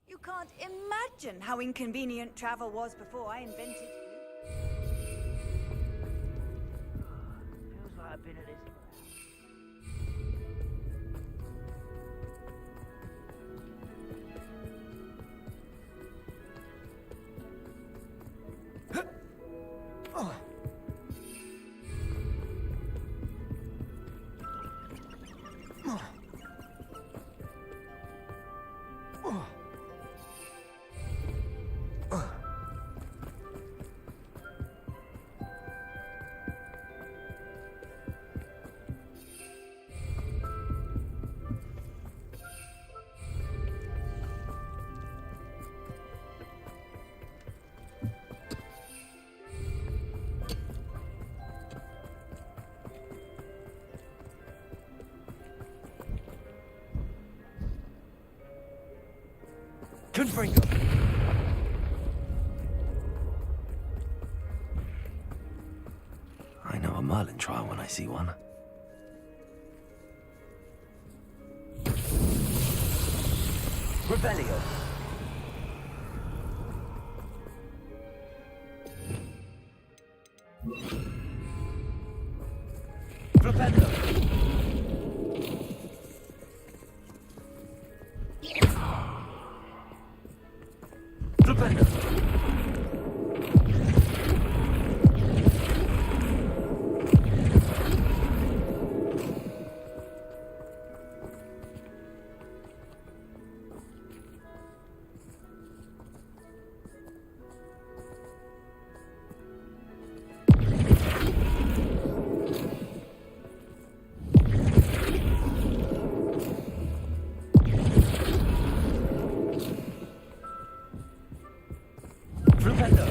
Speaker 8: You can't imagine how inconvenient travel was before I invented you.
Speaker 3: Feels like I've been at this
Speaker 4: Windbringer!
Speaker 1: I know a Merlin trial when I see one.
Speaker 4: Revelio! Flipendo! Flipendo! Flipendo!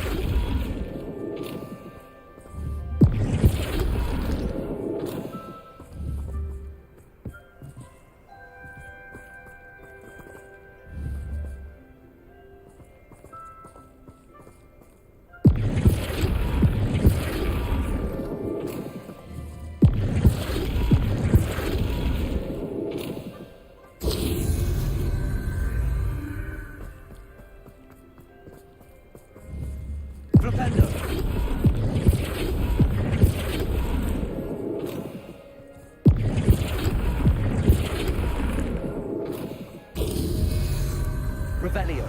Speaker 4: Flipendo! Revelio!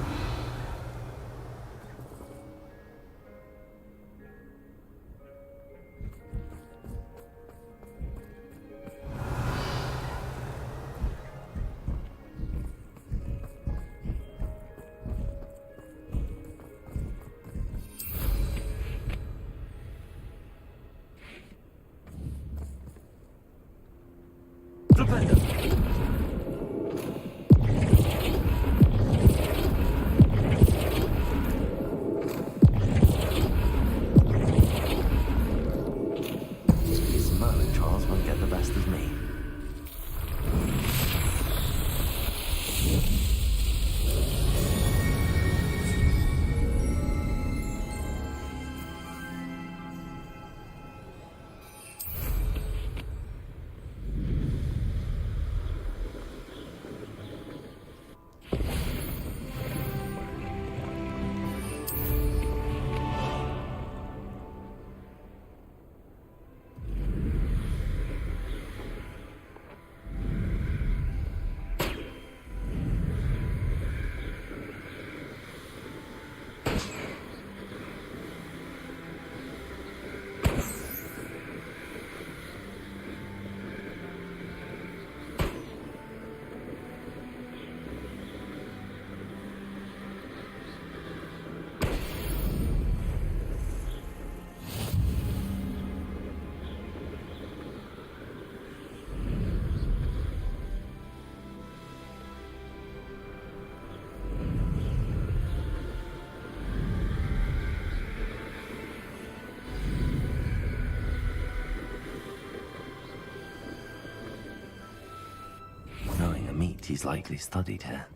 Speaker 4: Flipendo!
Speaker 1: These Merlin trials won't get the best of me. Knowing a meat he's likely studied here.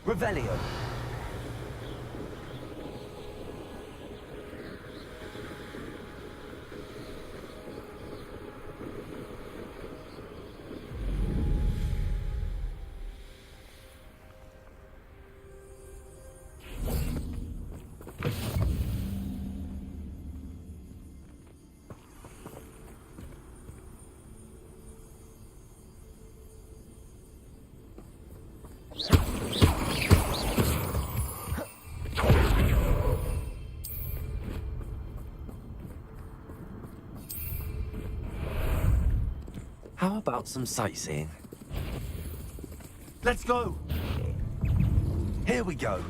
Speaker 4: Revelio.
Speaker 1: How about some sightseeing?
Speaker 2: Let's go!
Speaker 1: Here we go.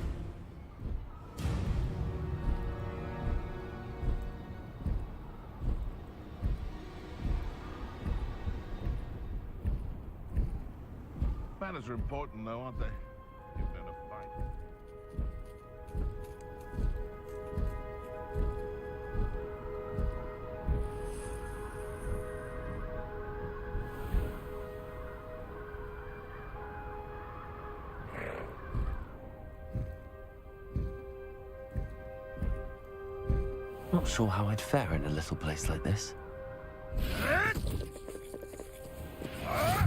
Speaker 15: Manners are important, though, aren't they? If they're in a fight.
Speaker 1: Not sure how I'd fare in a little place like this.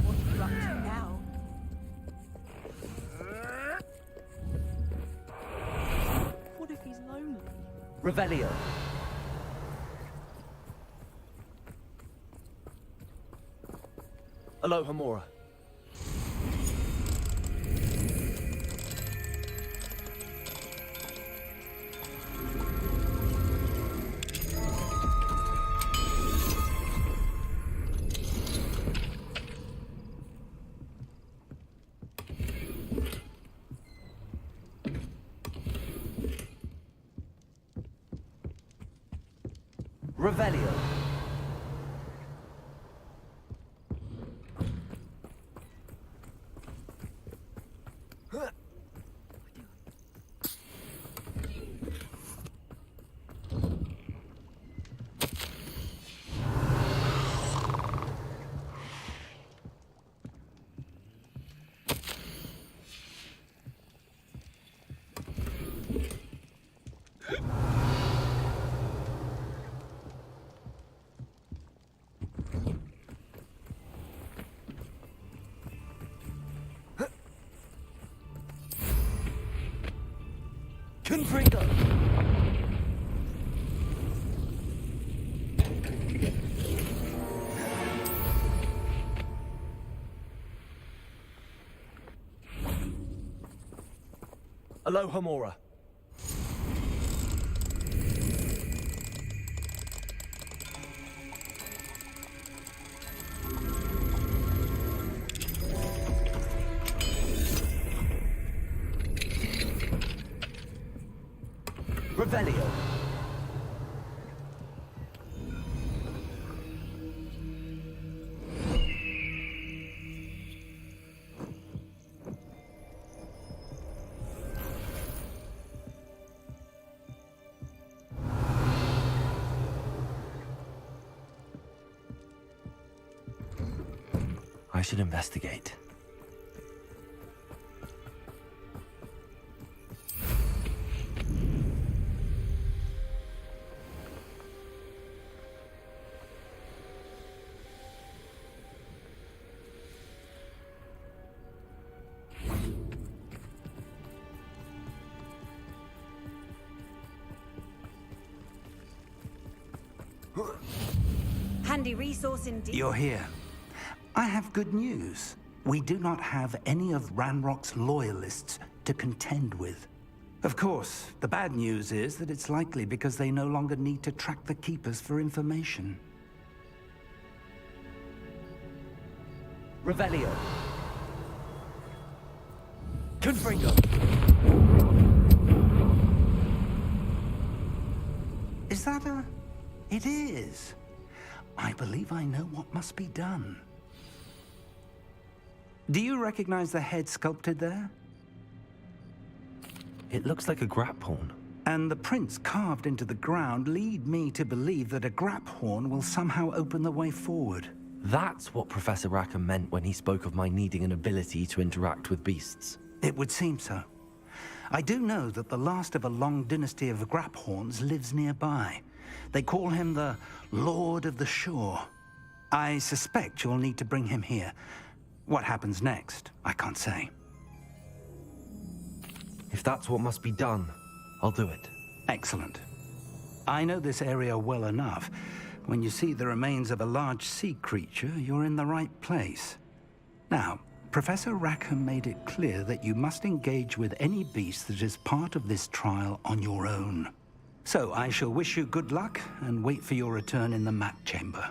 Speaker 8: What are you up to now?
Speaker 10: What if he's lonely?
Speaker 4: Revelio. Aloha Mora. Revelio. Confringo. Aloha Mora. Revelio.
Speaker 1: I should investigate.
Speaker 8: Handy resource indeed.
Speaker 12: You're here. I have good news. We do not have any of Ranrock's loyalists to contend with. Of course, the bad news is that it's likely because they no longer need to track the Keepers for information.
Speaker 4: Revelio. Confringo.
Speaker 12: Is that a... It is. I believe I know what must be done. Do you recognize the head sculpted there?
Speaker 1: It looks like a grap horn.
Speaker 12: And the prints carved into the ground lead me to believe that a grap horn will somehow open the way forward.
Speaker 1: That's what Professor Rackham meant when he spoke of my needing an ability to interact with beasts.
Speaker 12: It would seem so. I do know that the last of a long dynasty of Graphorns lives nearby. They call him the Lord of the Shore. I suspect you'll need to bring him here. What happens next, I can't say.
Speaker 1: If that's what must be done, I'll do it.
Speaker 12: Excellent. I know this area well enough. When you see the remains of a large sea creature, you're in the right place. Now, Professor Rackham made it clear that you must engage with any beast that is part of this trial on your own. So I shall wish you good luck and wait for your return in the map chamber.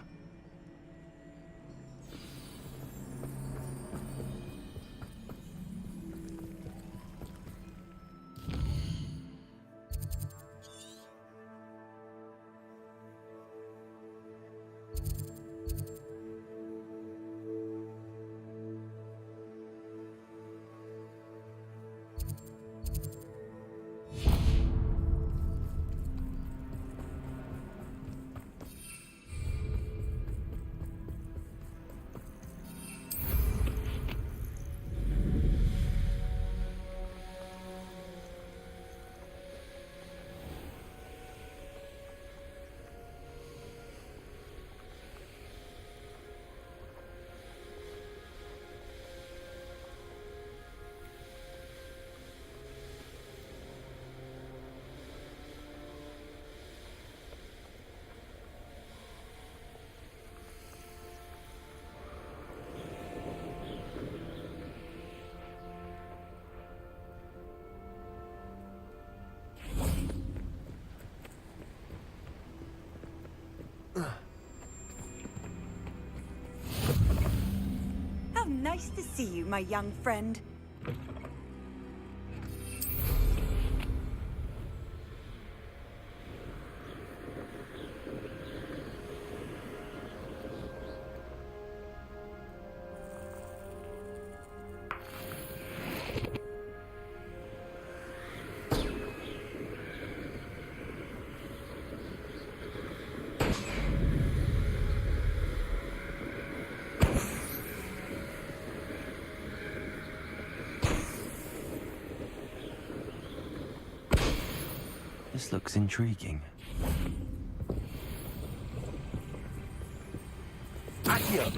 Speaker 8: How nice to see you, my young friend.
Speaker 1: This looks intriguing.
Speaker 4: Accio!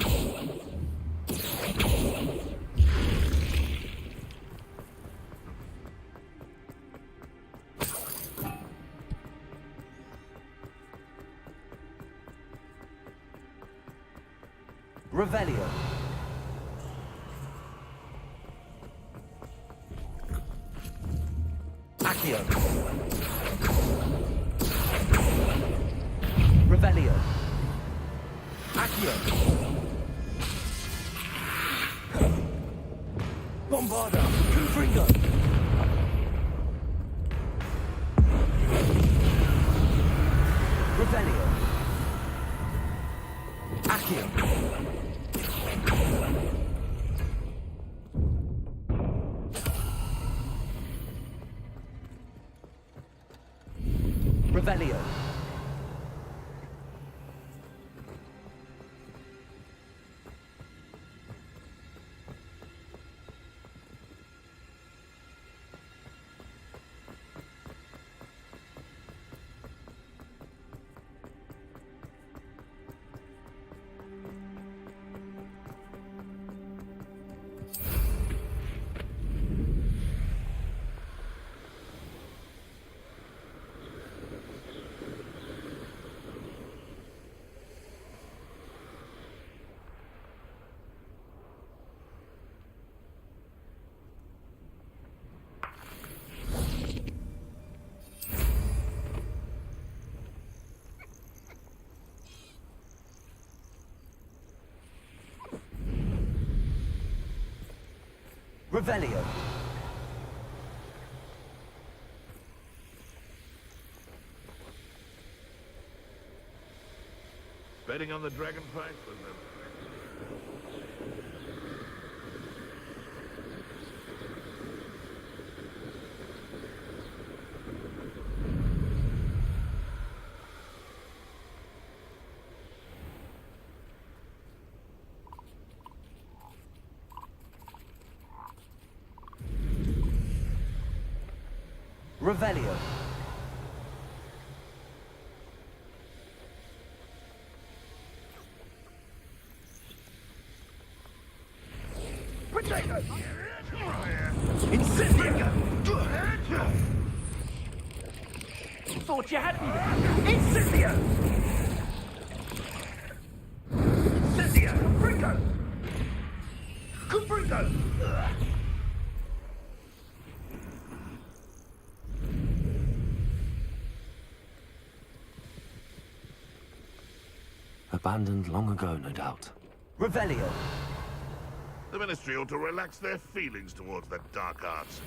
Speaker 4: Revelio. Accio. Revelio. Accio. Bombarda. Confringo. Revelio. Accio. Revelio. Revelio.
Speaker 15: Betting on the dragon fight was them.
Speaker 4: Revelio.
Speaker 15: Potato!
Speaker 4: Incendio! Thought you had me. Incendio! Incendio! Confringo! Confringo!
Speaker 1: Abandoned long ago, no doubt.
Speaker 4: Revelio.
Speaker 15: The Ministry ought to relax their feelings towards the dark arts.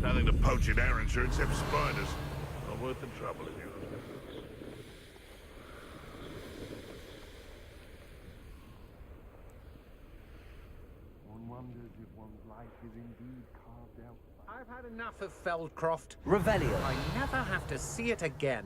Speaker 15: Nothing to poach in Arrowshire except spiders. Not worth the trouble if you...
Speaker 16: One wonders if one's life is indeed carved out.
Speaker 17: I've had enough of Feldcroft.
Speaker 4: Revelio.
Speaker 17: I never have to see it again.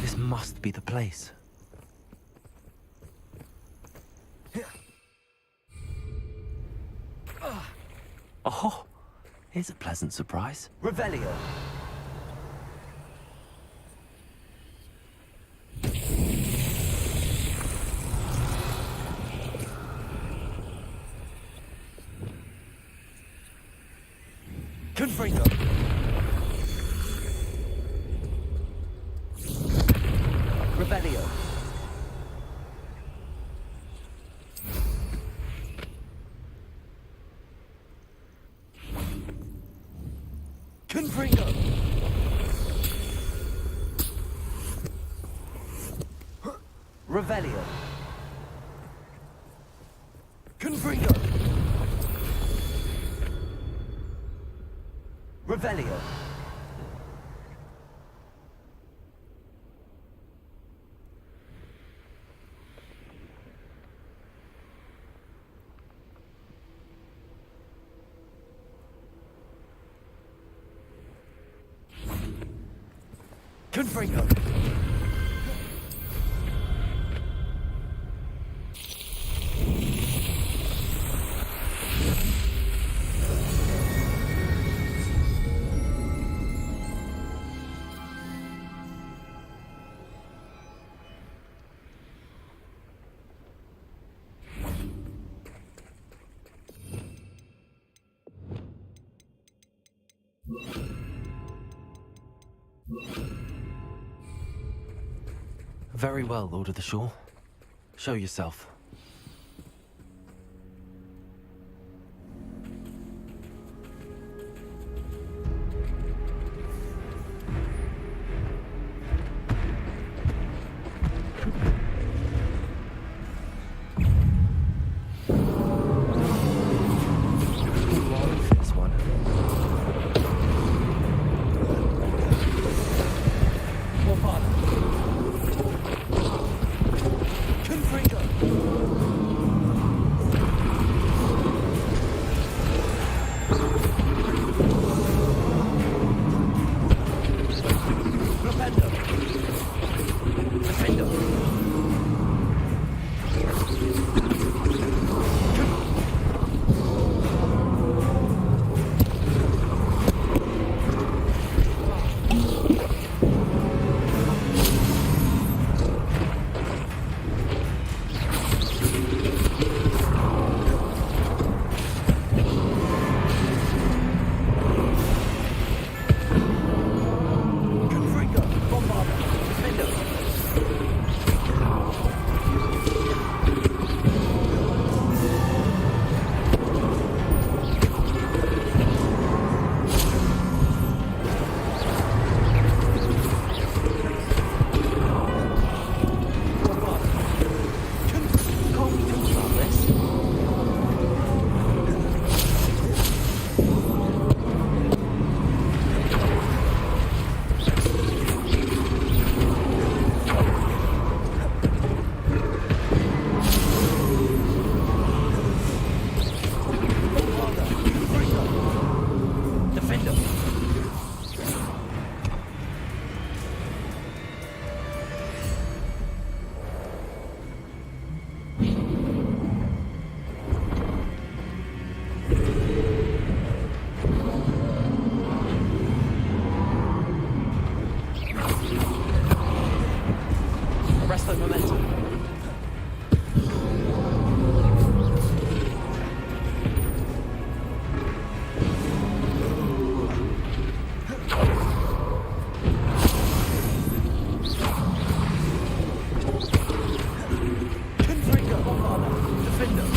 Speaker 1: This must be the place. Oh, here's a pleasant surprise.
Speaker 4: Revelio. Confringo. Revelio. Confringo. Revelio. Confringo. Revelio. Confringo.
Speaker 1: Very well, Lord of the Shore. Show yourself. This one.
Speaker 4: More father. Confringo. Rependo. Defendo. Presto momentum. Confringo, Bombarda, Defender.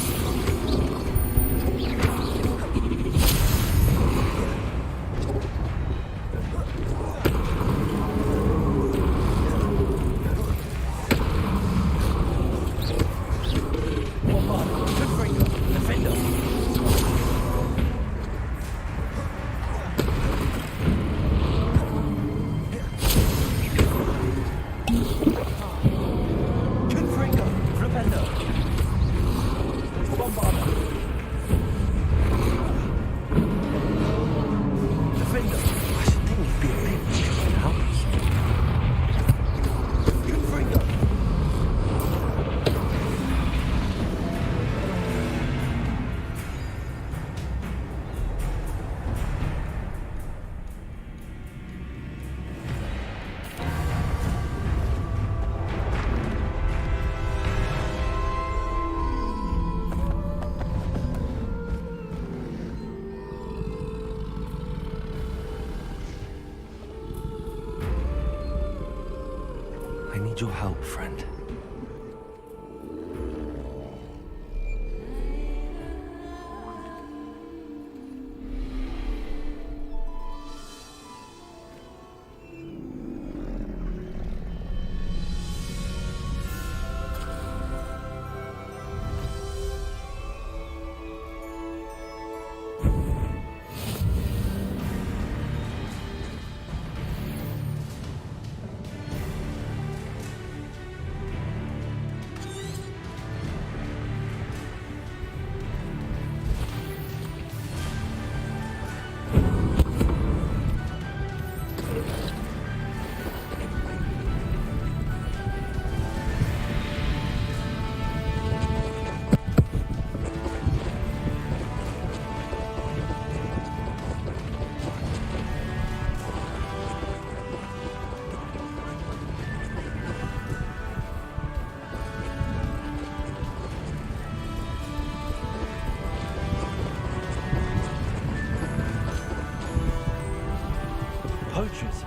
Speaker 1: I need your help, friend. Poachers.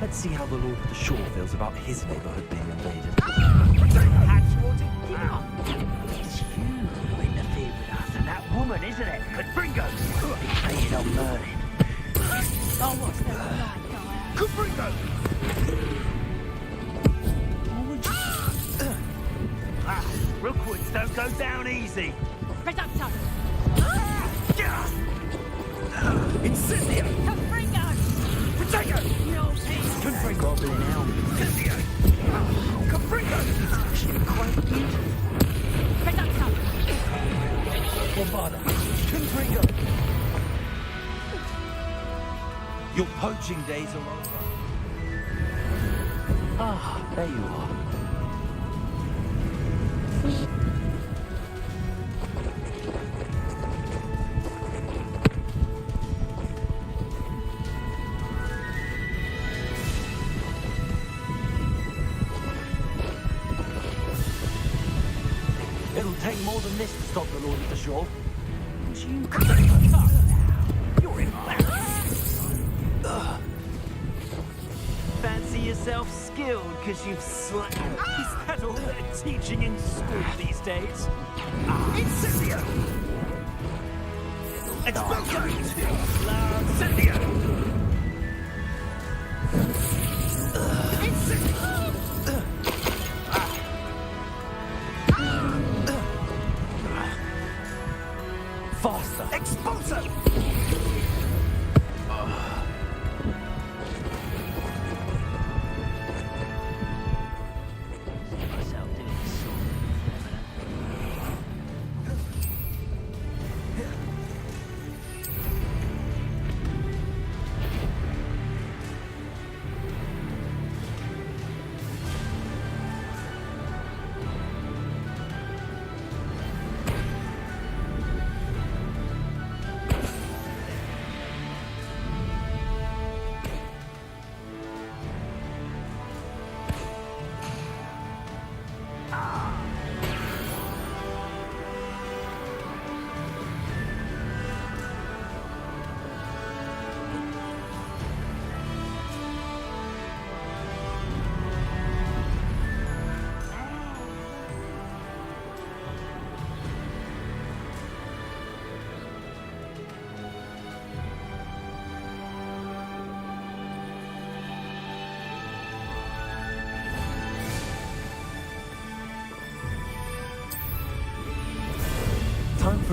Speaker 1: Let's see how the Lord of the Shore feels about his neighborhood being invaded.
Speaker 3: It's you who interfered with us and that woman, isn't it? Confringo! Paying on Merlin. Oh, what's that?
Speaker 15: Confringo!
Speaker 3: Rookwoods don't go down easy.
Speaker 18: Reducto!
Speaker 3: Incendio!
Speaker 18: Confringo!
Speaker 3: Potato!
Speaker 18: No peace!
Speaker 3: Confringo! Incendio! Confringo!
Speaker 18: Reducto!
Speaker 3: Bombarda! Confringo!
Speaker 1: Your poaching days are over. Ah, there you are.
Speaker 3: It'll take more than this to stop the Lord of the Shore. You You're embarrassed. Fancy yourself skilled because you've slacked. Is that all they're teaching in school these days? Incendio! Explosion! Incendio! Faster! Expulsor!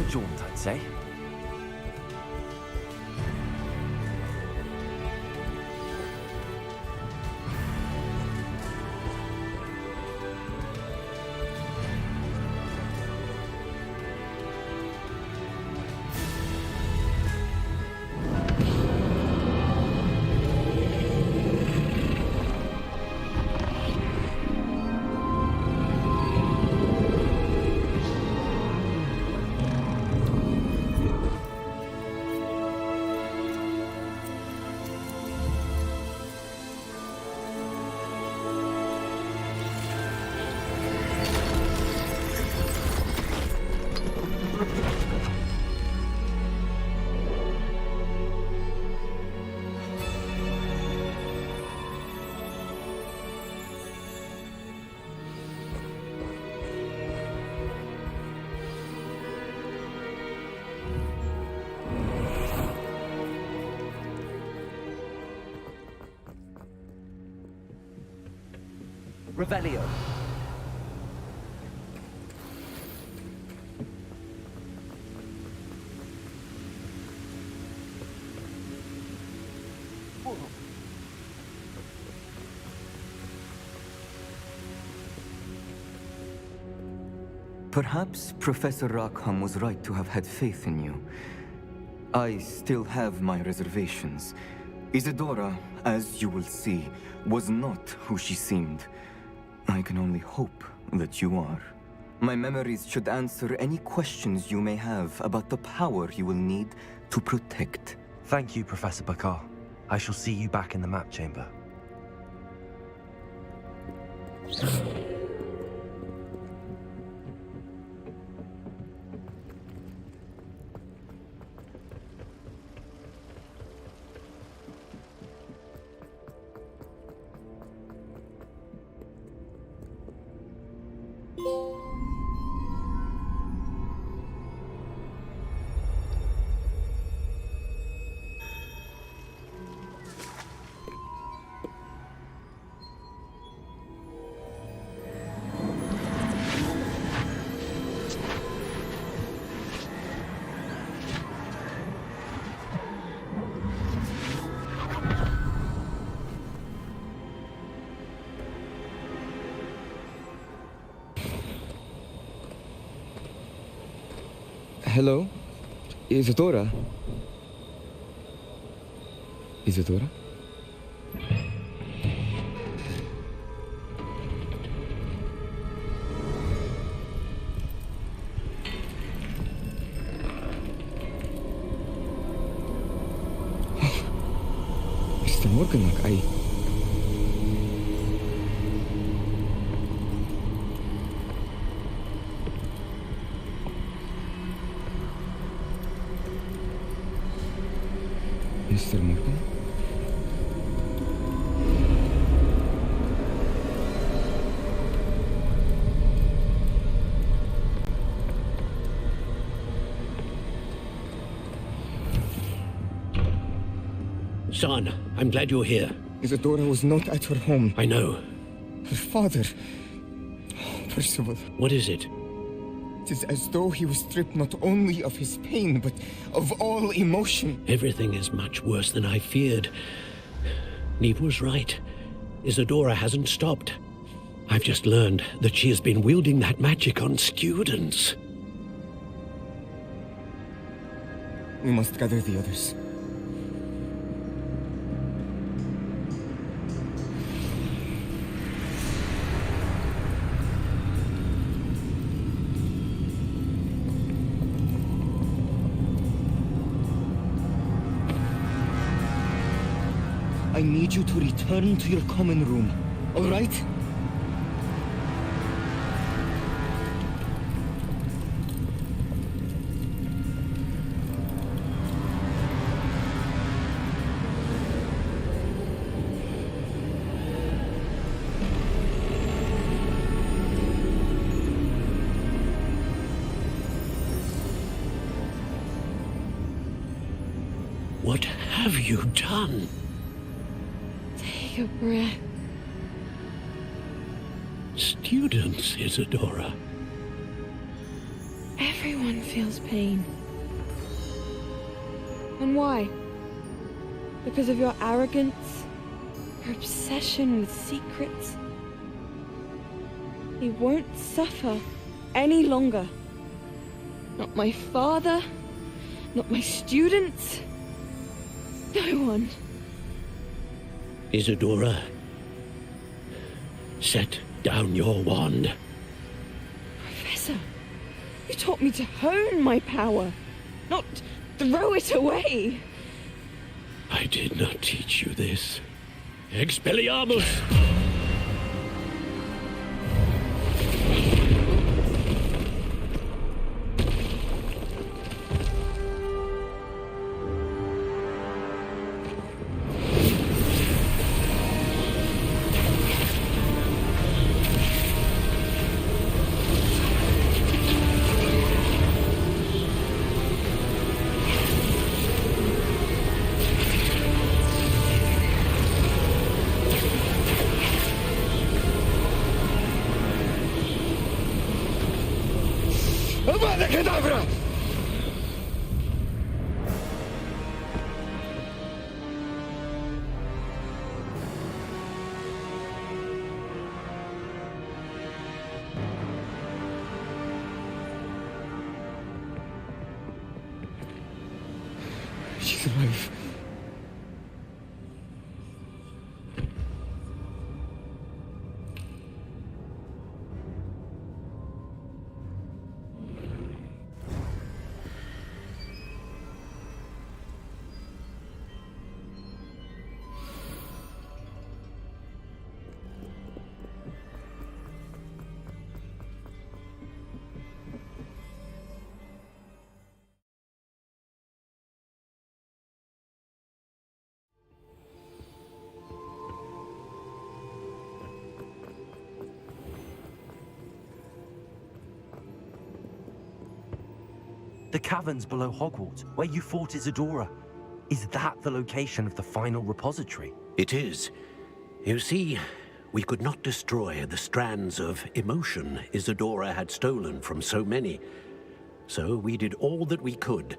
Speaker 1: jaunt, I'd say.
Speaker 19: Revelio.
Speaker 14: Perhaps Professor Rackham was right to have had faith in you. I still have my reservations. Isadora, as you will see, was not who she seemed. I can only hope that you are. My memories should answer any questions you may have about the power you will need to protect.
Speaker 1: Thank you, Professor Bakar. I shall see you back in the map chamber.
Speaker 20: Hello? Isadora? Isadora? Mr. Morganlock, Mr. Morgan?
Speaker 13: Son, I'm glad you're here.
Speaker 20: Isadora was not at her home.
Speaker 13: I know.
Speaker 20: Her father... Percival.
Speaker 13: What is it?
Speaker 20: It is as though he was stripped not only of his pain, but of all emotion.
Speaker 13: Everything is much worse than I feared. Neve was right. Isadora hasn't stopped. I've just learned that she has been wielding that magic on students.
Speaker 20: We must gather the others. I need you to return to your common room, all right?
Speaker 13: What have you done?
Speaker 21: Take a breath.
Speaker 13: Students, Isadora.
Speaker 21: Everyone feels pain. And why? Because of your arrogance? Your obsession with secrets? He won't suffer any longer. Not my father, not my students, no one.
Speaker 13: Isadora, set down your wand.
Speaker 21: Professor, you taught me to hone my power, not throw it away.
Speaker 13: I did not teach you this. Expelliarmus!
Speaker 20: Avada Kedavra! She's alive.
Speaker 1: The caverns below Hogwarts, where you fought Isadora. Is that the location of the final repository?
Speaker 13: It is. You see, we could not destroy the strands of emotion Isadora had stolen from so many. So we did all that we could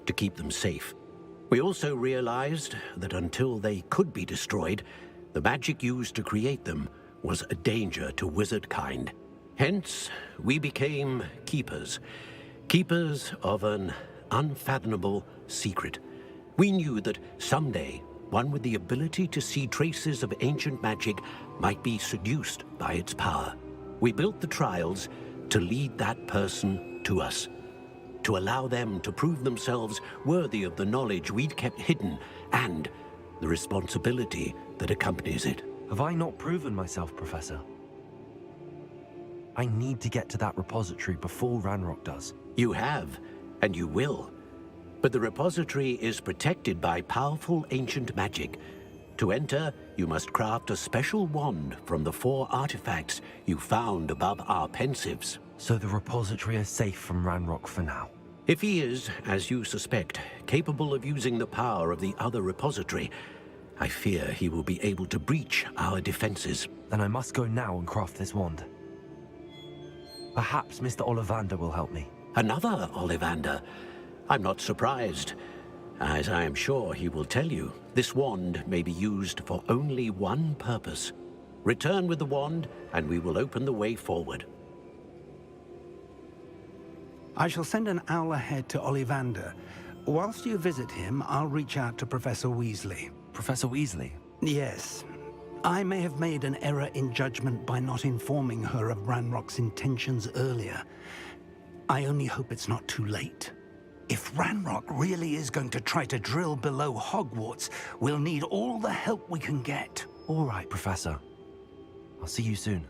Speaker 13: to keep them safe. We also realized that until they could be destroyed, the magic used to create them was a danger to wizard kind. Hence, we became keepers. Keepers of an unfathomable secret. We knew that someday, one with the ability to see traces of ancient magic might be seduced by its power. We built the trials to lead that person to us, to allow them to prove themselves worthy of the knowledge we'd kept hidden and the responsibility that accompanies it.
Speaker 1: Have I not proven myself, Professor? I need to get to that repository before Ranrock does.
Speaker 13: You have, and you will. But the repository is protected by powerful ancient magic. To enter, you must craft a special wand from the 4 artifacts you found above our pensives.
Speaker 1: So the repository is safe from Ranrock for now?
Speaker 13: If he is, as you suspect, capable of using the power of the other repository, I fear he will be able to breach our defenses.
Speaker 1: Then I must go now and craft this wand. Perhaps Mr. Ollivander will help me.
Speaker 13: Another Ollivander? I'm not surprised. As I am sure he will tell you, this wand may be used for only one purpose. Return with the wand, and we will open the way forward.
Speaker 12: I shall send an owl ahead to Ollivander. Whilst you visit him, I'll reach out to Professor Weasley.
Speaker 1: Professor Weasley?
Speaker 12: Yes. I may have made an error in judgment by not informing her of Ranrock's intentions earlier. I only hope it's not too late. If Ranrock really is going to try to drill below Hogwarts, we'll need all the help we can get.
Speaker 1: All right, Professor. I'll see you soon.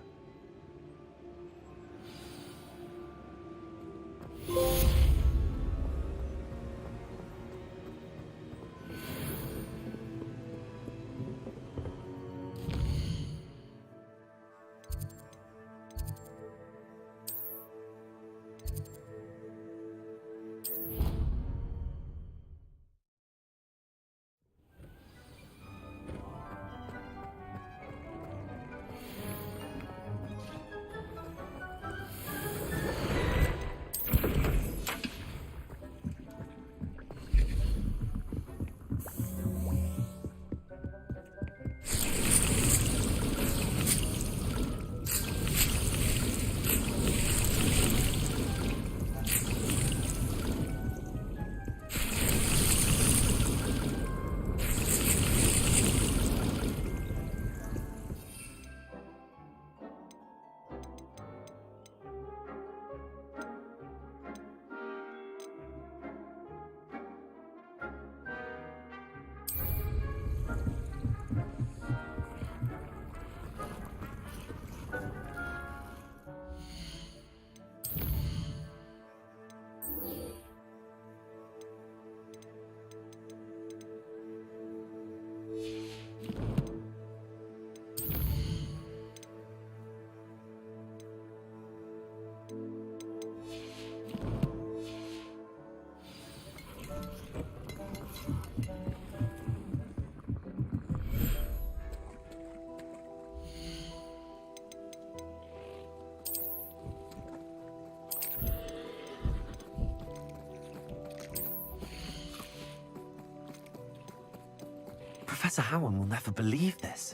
Speaker 1: Professor Howard will never believe this.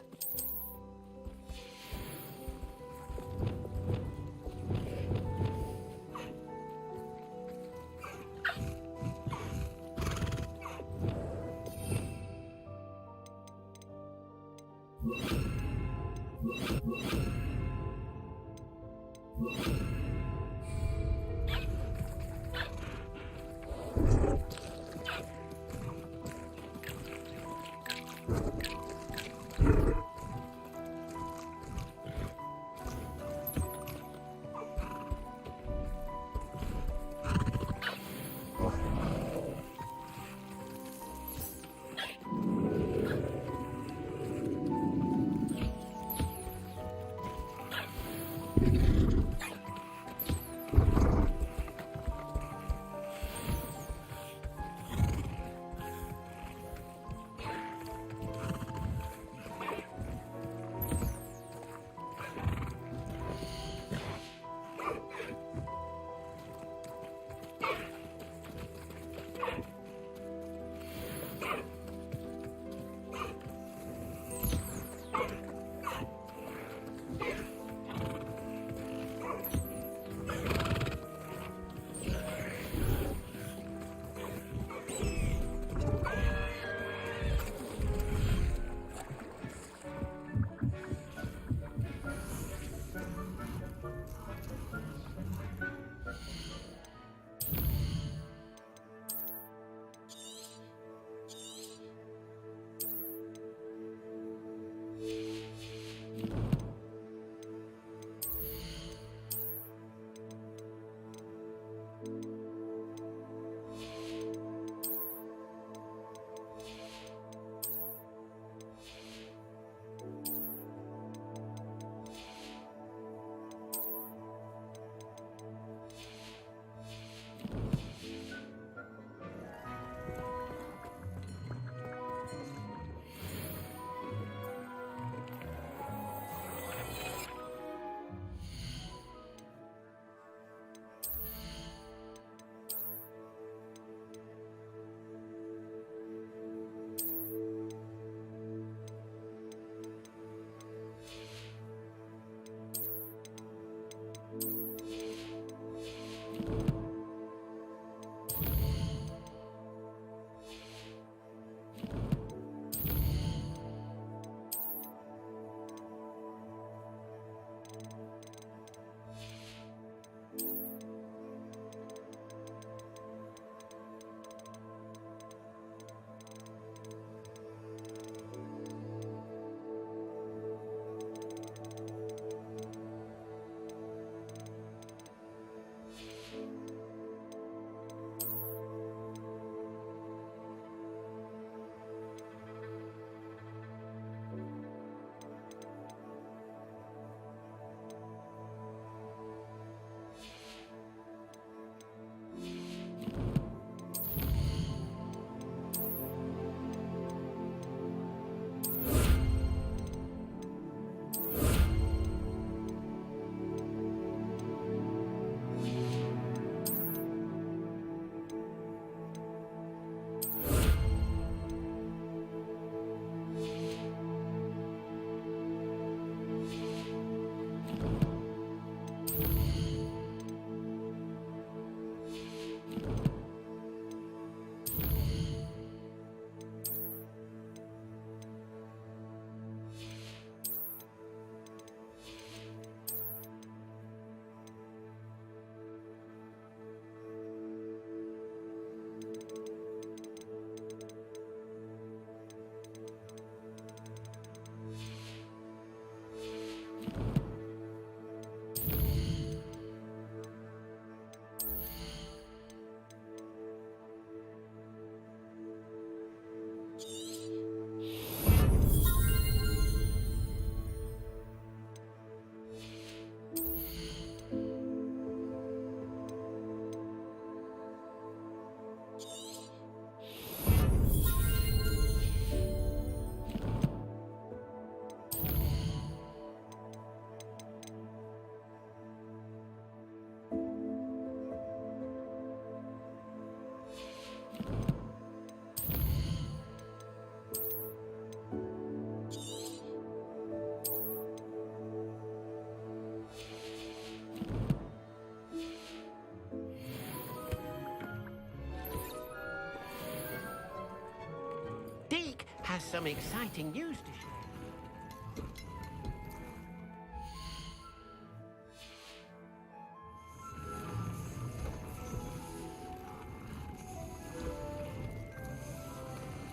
Speaker 3: has some exciting news to